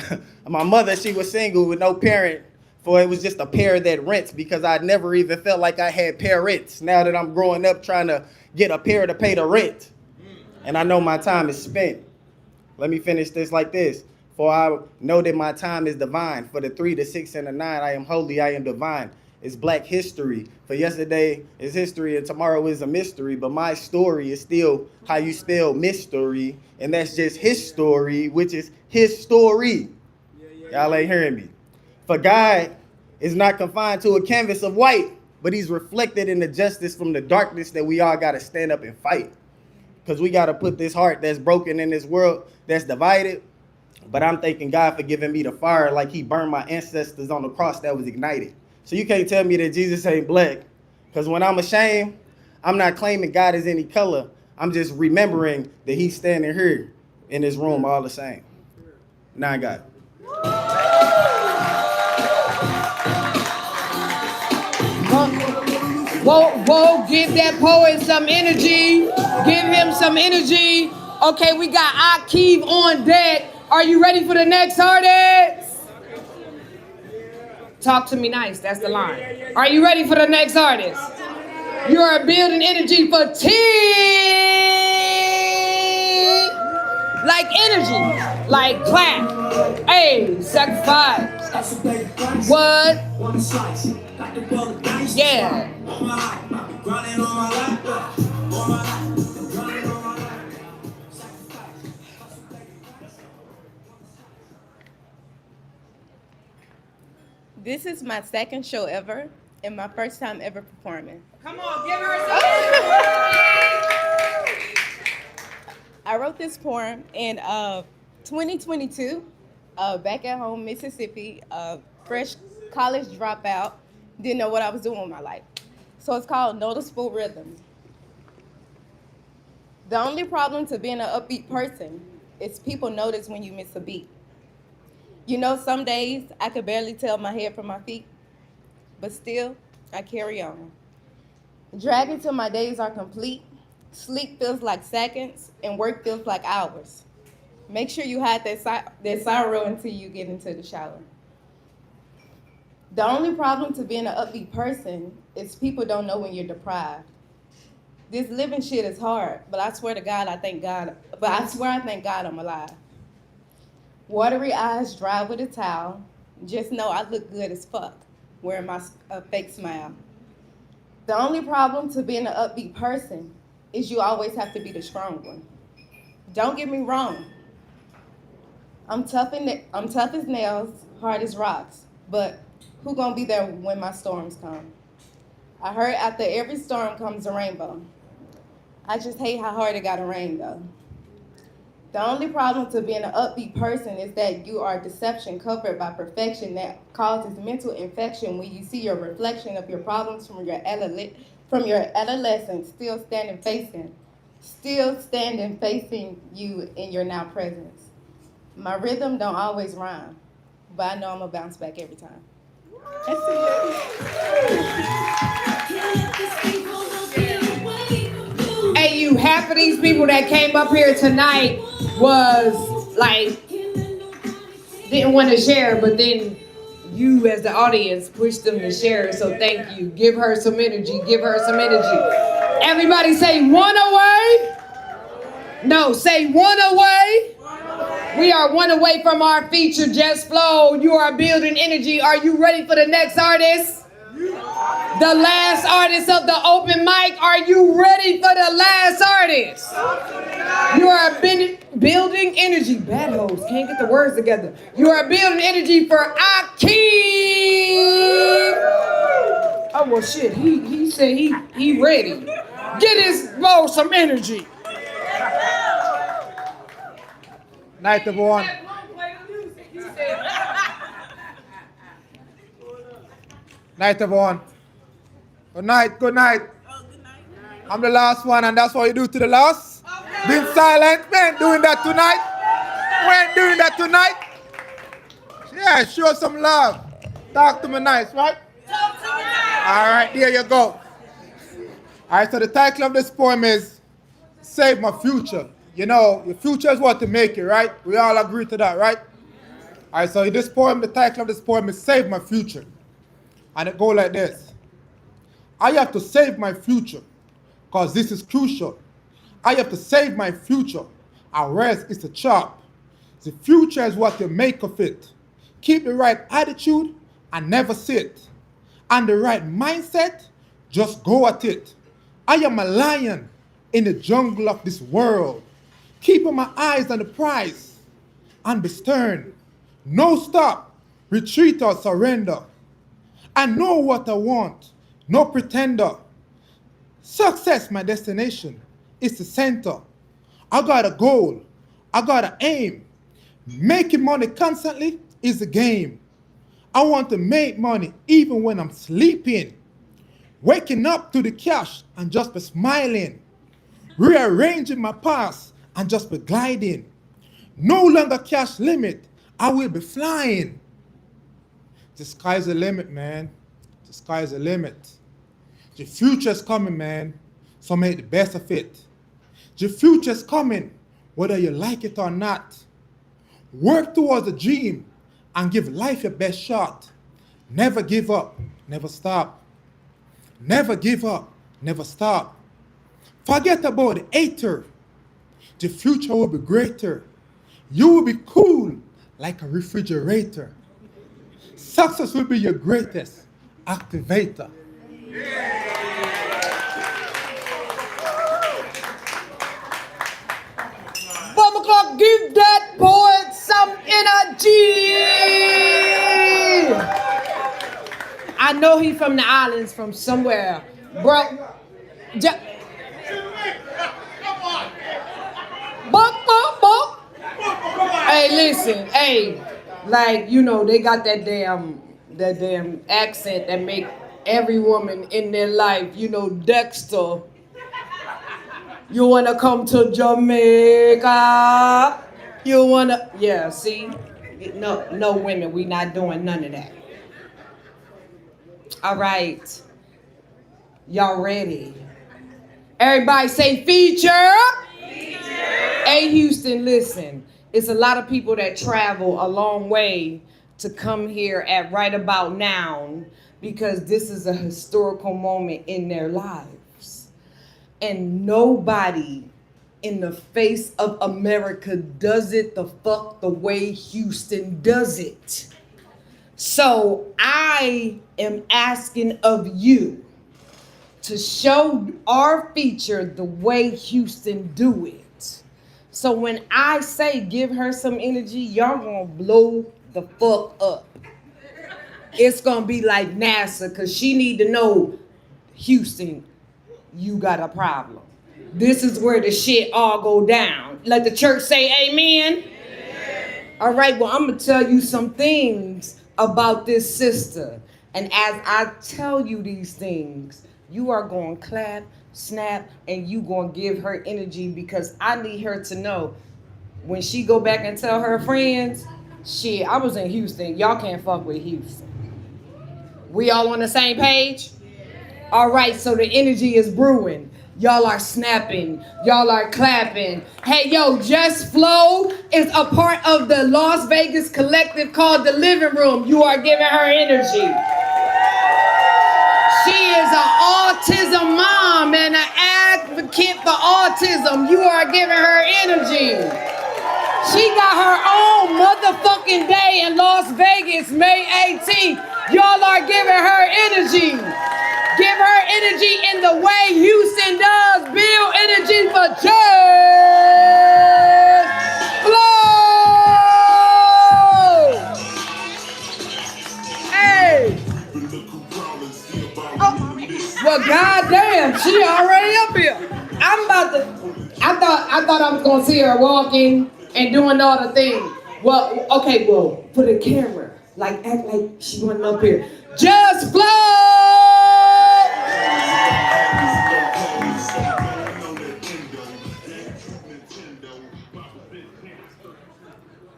My mother, she was single with no parent, for it was just a pair that rents because I never even felt like I had parents. Now that I'm growing up trying to get a pair to pay the rent. And I know my time is spent. Let me finish this like this. For I know that my time is divine. For the 3, the 6, and the 9, I am holy, I am divine. It's black history. For yesterday is history and tomorrow is a mystery. But my story is still how you spell mystery. And that's just his story, which is his story. Y'all ain't hearing me. For God is not confined to a canvas of white, but he's reflected in the justice from the darkness that we all got to stand up and fight. Because we got to put this heart that's broken in this world that's divided. But I'm thanking God for giving me the fire like he burned my ancestors on the cross that was ignited. So you can't tell me that Jesus ain't black. Because when I'm ashamed, I'm not claiming God is any color. I'm just remembering that he's standing here in this room all the same. Now I got it. Whoa, give that poet some energy. Give him some energy. Okay, we got Akeem on deck. Are you ready for the next artist? Talk to me nice, that's the line. Are you ready for the next artist? You are building energy for T. Like energy, like clap. Hey, sacrifice. What? Yeah. This is my second show ever and my first time ever performing. Come on, give her some. I wrote this poem in 2022, back at home, Mississippi, fresh college dropout, didn't know what I was doing with my life. So it's called Noticeable Rhythm. The only problem to being an upbeat person is people notice when you miss a beat. You know, some days I could barely tell my head from my feet, but still, I carry on. Dragging till my days are complete, sleep feels like seconds, and work feels like hours. Make sure you hide that sorrow until you get into the shower. The only problem to being an upbeat person is people don't know when you're deprived. This living shit is hard, but I swear to God, I thank God. But I swear I thank God I'm alive. Watery eyes dry with a towel. Just know I look good as fuck, wearing my fake smile. The only problem to being an upbeat person is you always have to be the strong one. Don't get me wrong. I'm tough as nails, hard as rocks, but who gonna be there when my storms come? I heard after every storm comes a rainbow. I just hate how hard it gotta rain though. The only problem to being an upbeat person is that you are deception covered by perfection that causes mental infection when you see your reflection of your problems from your adolescence still standing facing you in your now presence. My rhythm don't always rhyme, but I know I'm gonna bounce back every time. Hey, you, half of these people that came up here tonight was like, didn't want to share, but then you as the audience pushed them to share, so thank you. Give her some energy, give her some energy. Everybody say one away. No, say one away. We are one away from our feature, Jess Flow. You are building energy. Are you ready for the next artist? The last artist of the open mic. Are you ready for the last artist? You are building energy. Bad hoes can't get the words together. You are building energy for Akeem. Oh well, shit. He said he ready. Get his bro some energy. Night everyone. Night everyone. Good night, good night. I'm the last one and that's what you do to the last. Being silent, we ain't doing that tonight. We ain't doing that tonight. Yeah, show some love. Talk to me nice, right? All right, there you go. All right, so the title of this poem is Save My Future. You know, your future is what you make it, right? We all agree to that, right? All right, so in this poem, the title of this poem is Save My Future. And it goes like this. I have to save my future, because this is crucial. I have to save my future. Our rest is the chop. The future is what you make of it. Keep the right attitude and never sit. And the right mindset, just go at it. I am a lion in the jungle of this world, keeping my eyes on the prize and be stern. No stop, retreat or surrender. I know what I want, no pretender. Success, my destination, is the center. I got a goal, I got an aim. Making money constantly is the game. I want to make money even when I'm sleeping. Waking up to the cash and just be smiling. Rearranging my past and just be gliding. No longer cash limit, I will be flying. The sky's the limit, man. The sky's the limit. The future's coming, man, so make the best of it. The future's coming, whether you like it or not. Work towards the dream and give life your best shot. Never give up, never stop. Never give up, never stop. Forget about the hater. The future will be greater. You will be cool like a refrigerator. Success will be your greatest activator. Bomb o'clock, give that poet some energy. I know he from the islands, from somewhere, bro. Hey, listen, hey, like, you know, they got that damn accent that make every woman in their life, you know, Dexter. You wanna come to Jamaica? You wanna, yeah, see? No women, we not doing none of that. All right, y'all ready? Everybody say feature. Hey, Houston, listen. It's a lot of people that travel a long way to come here at right about now because this is a historical moment in their lives. And nobody in the face of America does it the fuck the way Houston does it. So I am asking of you to show our feature the way Houston do it. So when I say give her some energy, y'all gonna blow the fuck up. It's gonna be like NASA, cause she need to know, Houston, you got a problem. This is where the shit all go down. Let the church say amen. All right, well, I'm gonna tell you some things about this sister. And as I tell you these things, you are gonna clap, snap, and you gonna give her energy, because I need her to know when she go back and tell her friends, shit, I was in Houston, y'all can't fuck with Houston. We all on the same page? All right, so the energy is brewing. Y'all are snapping. Y'all are clapping. Hey, yo, Jess Flow is a part of the Las Vegas collective called The Living Room. You are giving her energy. She is an autism mom and an advocate for autism. You are giving her energy. She got her own motherfucking day in Las Vegas, May 18th. Y'all are giving her energy. Give her energy in the way Houston does. Build energy for Jess Flow. Hey. Oh, well, goddamn, she already up here. I thought I was gonna see her walking and doing all the things. Well, okay, well, for the camera, like act like she wasn't up here. Jess Flow.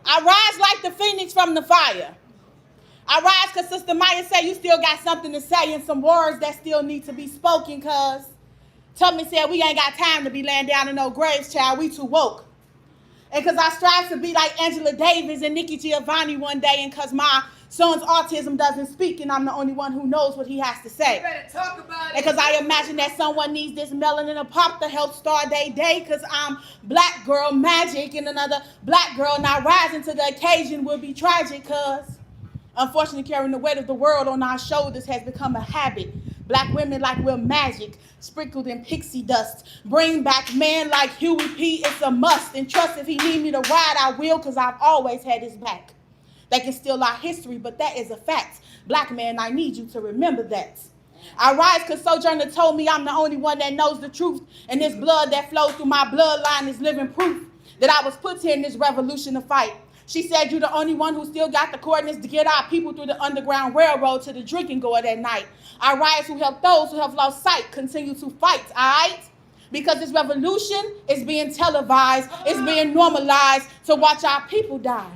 I rise like the phoenix from the fire. I rise because Sister Maya said you still got something to say and some words that still need to be spoken, cuz. Tubman said we ain't got time to be laying down in no graves, child. We too woke. And because I strive to be like Angela Davis and Nikki Giovanni one day, and because my son's autism doesn't speak and I'm the only one who knows what he has to say. You better talk about it. And because I imagine that someone needs this melanin to pop to help start their day, because I'm black girl magic and another black girl not rising to the occasion will be tragic, because unfortunately carrying the weight of the world on our shoulders has become a habit. Black women like we're magic, sprinkled in pixie dust. Bring back men like Huey P, it's a must. And trust if he need me to ride, I will, because I've always had his back. They can steal our history, but that is a fact. Black man, I need you to remember that. I rise because Sojourner told me I'm the only one that knows the truth. And this blood that flows through my bloodline is living proof that I was put here in this revolution to fight. She said you're the only one who still got the coordinates to get our people through the Underground Railroad to the drinking gourd at night. I rise who help those who have lost sight continue to fight, all right? Because this revolution is being televised, it's being normalized to watch our people die.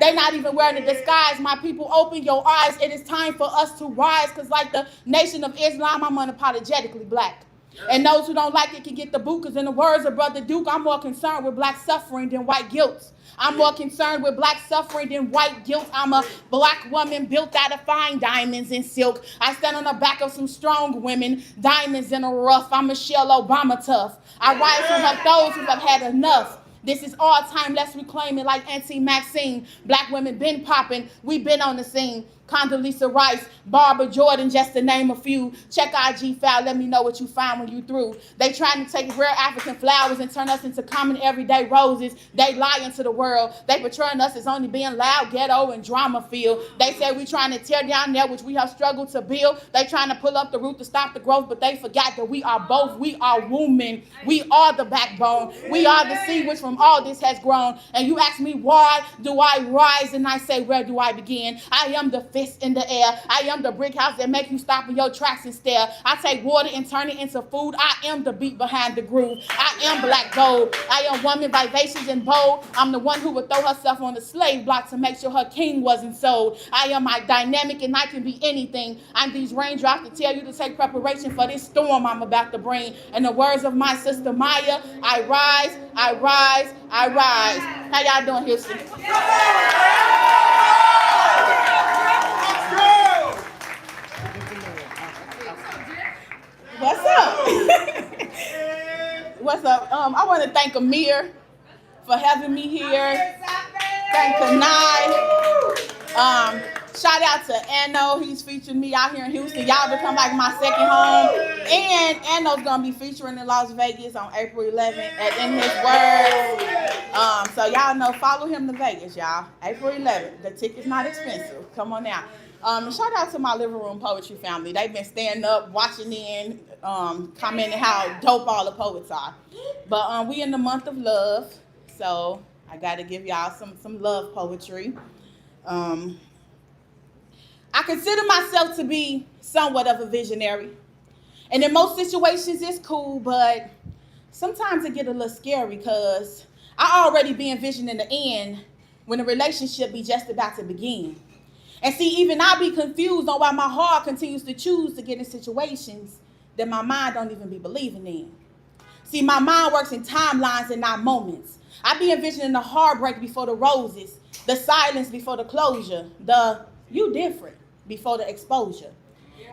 They're not even wearing a disguise. My people, open your eyes. It is time for us to rise, because like the Nation of Islam, I'm unapologetically black. And those who don't like it can get the boot, because in the words of Brother Duke, I'm more concerned with black suffering than white guilt. I'm more concerned with black suffering than white guilt. I'm a black woman built out of fine diamonds and silk. I stand on the back of some strong women, diamonds in a rough. I'm Michelle Obama tough. I rise to help those who have had enough. This is our time, let's reclaim it like Auntie Maxine. Black women been popping, we been on the scene. Condoleezza Rice, Barbara Jordan, just to name a few. Check IG file, let me know what you find when you through. They trying to take rare African flowers and turn us into common everyday roses. They lying to the world. They portraying us as only being loud, ghetto, and drama-filled. They say we trying to tear down that which we have struggled to build. They trying to pull up the root to stop the growth, but they forgot that we are both. We are women. We are the backbone. We are the seed which from all this has grown. And you ask me, why do I rise? And I say, where do I begin? I am the fist in the air. I am the brick house that make you stop in your tracks and stare. I take water and turn it into food. I am the beat behind the groove. I am black gold. I am woman vivacious and bold. I'm the one who would throw herself on the slave block to make sure her king wasn't sold. I am my dynamic and I can be anything. I'm these raindrops to tell you to take preparation for this storm I'm about to bring. In the words of my sister Maya, I rise, I rise, I rise. How y'all doing, Houston? What's up? want to thank Amir for having me here. Thank Kanai. Shout out to Anno. He's featuring me out here in Houston. Y'all become like my second home. And Anno's gonna be featuring in Las Vegas on April 11th at In His Word. So y'all know, follow him to Vegas, y'all. April 11th. The ticket's not expensive. Come on now. Shout out to my living room poetry family. They've been standing up, watching in, commenting how dope all the poets are. But we in the month of love, so I gotta give y'all some love poetry. I consider myself to be somewhat of a visionary. And in most situations, it's cool, but sometimes it get a little scary because I already be envisioning the end when the relationship be just about to begin. And see, even I be confused on why my heart continues to choose to get in situations that my mind don't even be believing in. See, my mind works in timelines and not moments. I be envisioning the heartbreak before the roses, the silence before the closure, the you different before the exposure.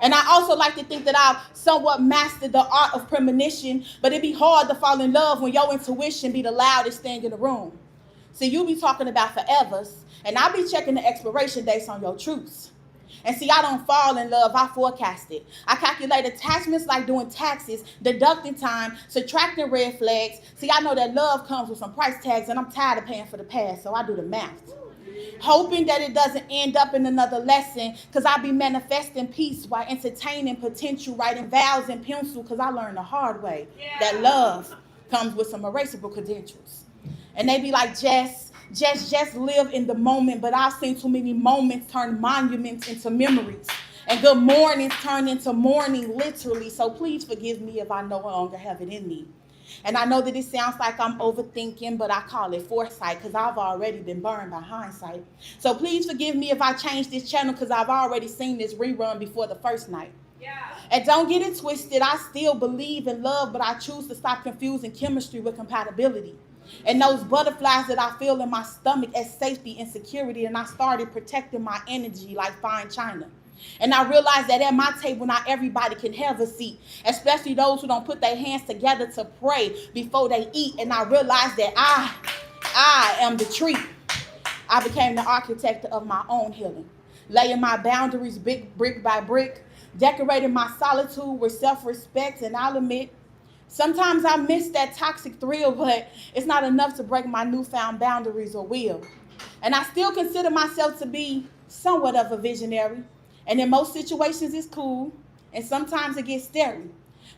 And I also like to think that I've somewhat mastered the art of premonition, but it be hard to fall in love when your intuition be the loudest thing in the room. See, you be talking about forevers, and I be checking the expiration dates on your truths. And see, I don't fall in love, I forecast it. I calculate attachments like doing taxes, deducting time, subtracting red flags. See, I know that love comes with some price tags, and I'm tired of paying for the past, so I do the math. Hoping that it doesn't end up in another lesson, because I be manifesting peace while entertaining potential, writing vows in pencil, because I learned the hard way that love comes with some erasable credentials. And they be like, Jess, live in the moment, but I've seen too many moments turn monuments into memories. And good mornings turn into mourning, literally. So please forgive me if I no longer have it in me. And I know that it sounds like I'm overthinking, but I call it foresight because I've already been burned by hindsight. So please forgive me if I change this channel because I've already seen this rerun before the first night. And don't get it twisted, I still believe in love, but I choose to stop confusing chemistry with compatibility. And those butterflies that I feel in my stomach as safety and security, and I started protecting my energy like fine china. And I realized that at my table, not everybody can have a seat, especially those who don't put their hands together to pray before they eat. And I realized that I am the tree. I became the architect of my own healing, laying my boundaries brick by brick, decorating my solitude with self-respect. And I'll admit, sometimes I miss that toxic thrill, but it's not enough to break my newfound boundaries or will. And I still consider myself to be somewhat of a visionary. And in most situations, it's cool, and sometimes it gets scary.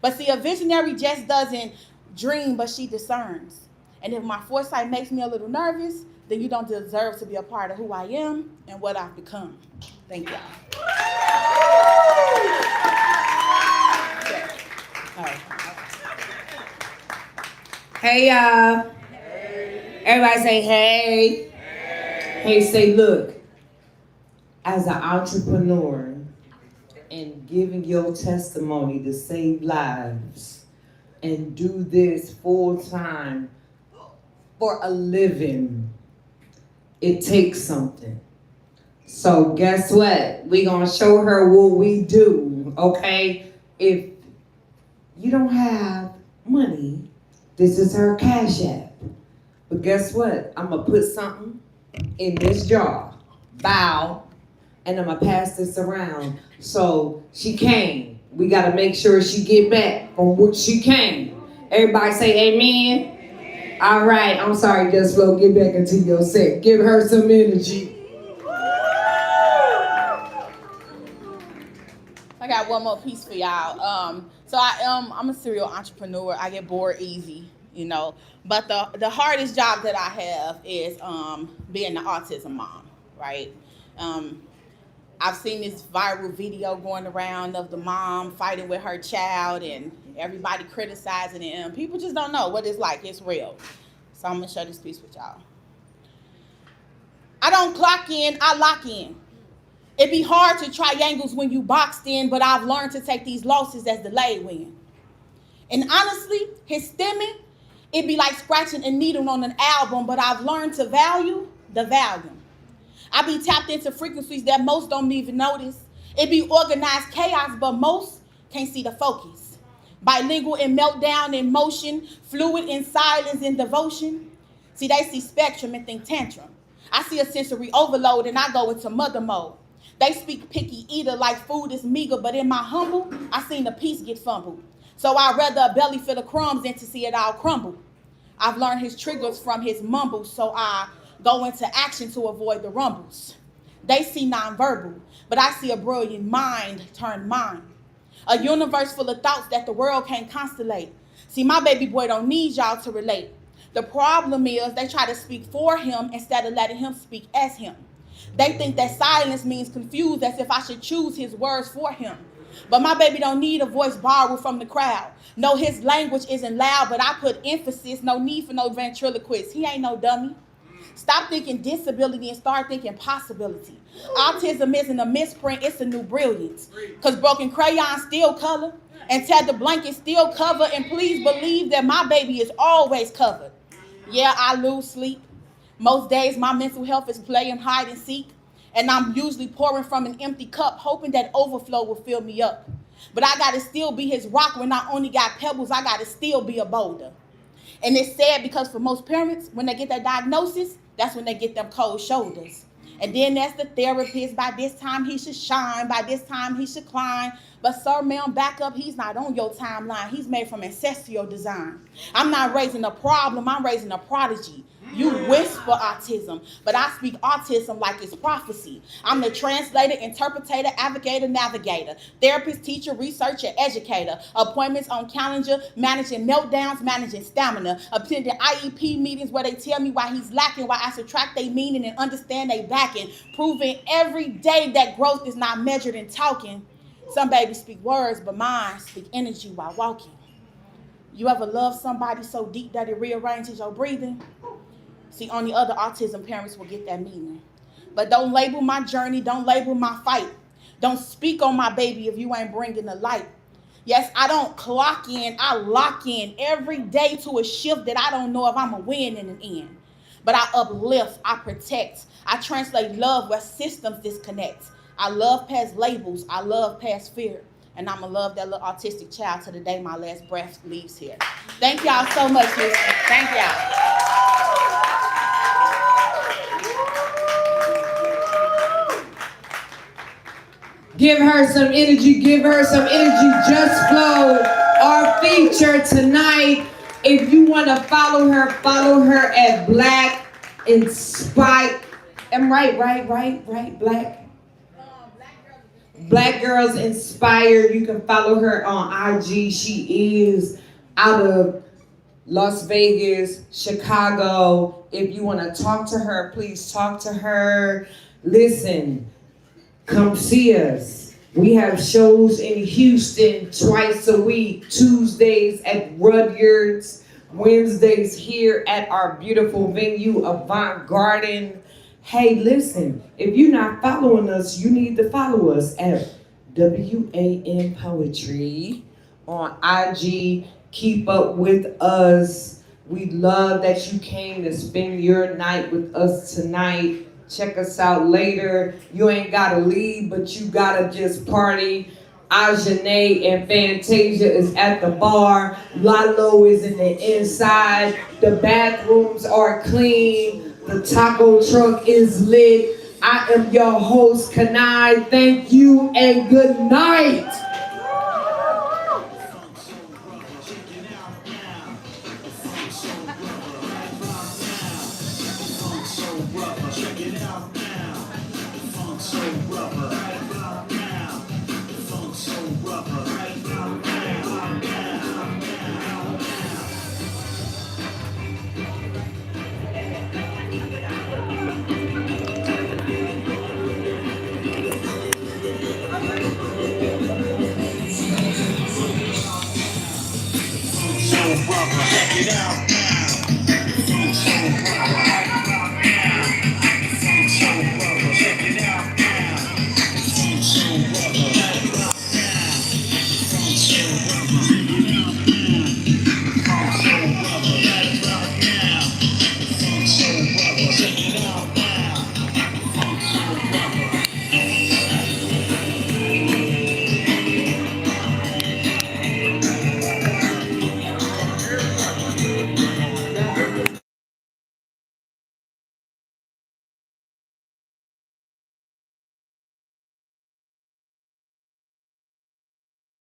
But see, a visionary just doesn't dream, but she discerns. And if my foresight makes me a little nervous, then you don't deserve to be a part of who I am and what I've become. Thank y'all. Hey, y'all. Everybody say hey. Hey, say look. As an entrepreneur and giving your testimony to save lives and do this full time for a living, it takes something. So guess what? We're gonna show her what we do, okay? If you don't have money, this is her Cash App. But guess what? I'm gonna put something in this jar. Bow. And I'm gonna pass this around. So she came. We gotta make sure she get back from what she came. Everybody say amen. Amen. All right, I'm sorry, Jess Flow, get back into your set. Give her some energy. I got one more piece for y'all. So I'm a serial entrepreneur. I get bored easy, you know. But the hardest job that I have is being the autism mom, right? I've seen this viral video going around of the mom fighting with her child and everybody criticizing it. And people just don't know what it's like. It's real. So I'm going to share this piece with y'all. I don't clock in, I lock in. It be hard to triangles when you boxed in, but I've learned to take these losses as delayed win. And honestly, his stemming, it be like scratching a needle on an album, but I've learned to value the volume. I be tapped into frequencies that most don't even notice. It be organized chaos, but most can't see the focus. Bilingual in meltdown in motion, fluid in silence and devotion. See, they see spectrum and think tantrum. I see a sensory overload and I go into mother mode. They speak picky eater like food is meager, but in my humble, I seen the peace get fumbled. So I'd rather a belly full of crumbs than to see it all crumble. I've learned his triggers from his mumbles, so I go into action to avoid the rumbles. They see nonverbal, but I see a brilliant mind turn mind. A universe full of thoughts that the world can't constellate. See, my baby boy don't need y'all to relate. The problem is they try to speak for him instead of letting him speak as him. They think that silence means confused, as if I should choose his words for him. But my baby don't need a voice borrowed from the crowd. No, his language isn't loud, but I put emphasis, no need for no ventriloquist. He ain't no dummy. Stop thinking disability and start thinking possibility. Autism isn't a misprint, it's a new brilliance. Because broken crayons still color, and tattered blankets still cover, and please believe that my baby is always covered. Yeah, I lose sleep. Most days my mental health is playing hide and seek, and I'm usually pouring from an empty cup, hoping that overflow will fill me up. But I gotta still be his rock when I only got pebbles, I gotta still be a boulder. And it's sad because for most parents, when they get that diagnosis, that's when they get them cold shoulders. And then that's the therapist, by this time he should shine, by this time he should climb. But sir, ma'am, back up, he's not on your timeline. He's made from ancestral design. I'm not raising a problem, I'm raising a prodigy. You whisper autism, but I speak autism like it's prophecy. I'm the translator, interpreter, advocator, navigator, therapist, teacher, researcher, educator, appointments on calendar, managing meltdowns, managing stamina, attending IEP meetings where they tell me why he's lacking, why I subtract their meaning and understand they backing, proving every day that growth is not measured in talking. Some babies speak words, but mine speak energy while walking. You ever love somebody so deep that it rearranges your breathing? See, only other autism parents will get that meaning. But don't label my journey, don't label my fight. Don't speak on my baby if you ain't bringing the light. Yes, I don't clock in, I lock in every day to a shift that I don't know if I'm a win in the end. But I uplift, I protect, I translate love where systems disconnect. I love past labels, I love past fear. And I'ma love that little autistic child to the day my last breath leaves here. Thank y'all so much, Houston. Thank y'all. Give her some energy, give her some energy. Jess Flow, our feature tonight. If you want to follow her at Black Inspired. I'm right, Black. Black Girls Inspired. You can follow her on IG. She is out of Las Vegas, Chicago. If you want to talk to her, please talk to her. Listen. Come see us. We have shows in Houston twice a week, Tuesdays at Rudyard's, Wednesdays here at our beautiful venue, Avant Garden. Hey, listen, if you're not following us, you need to follow us at wanpoetry on IG. Keep up with us. We love that you came to spend your night with us tonight. Check us out later. You ain't gotta leave, but you gotta just party. Ajane and Fantasia is at the bar. Lalo is in the inside. The bathrooms are clean. The taco truck is lit. I am your host, Kanai. Thank you and good night. Check it out now. The funk so rubber.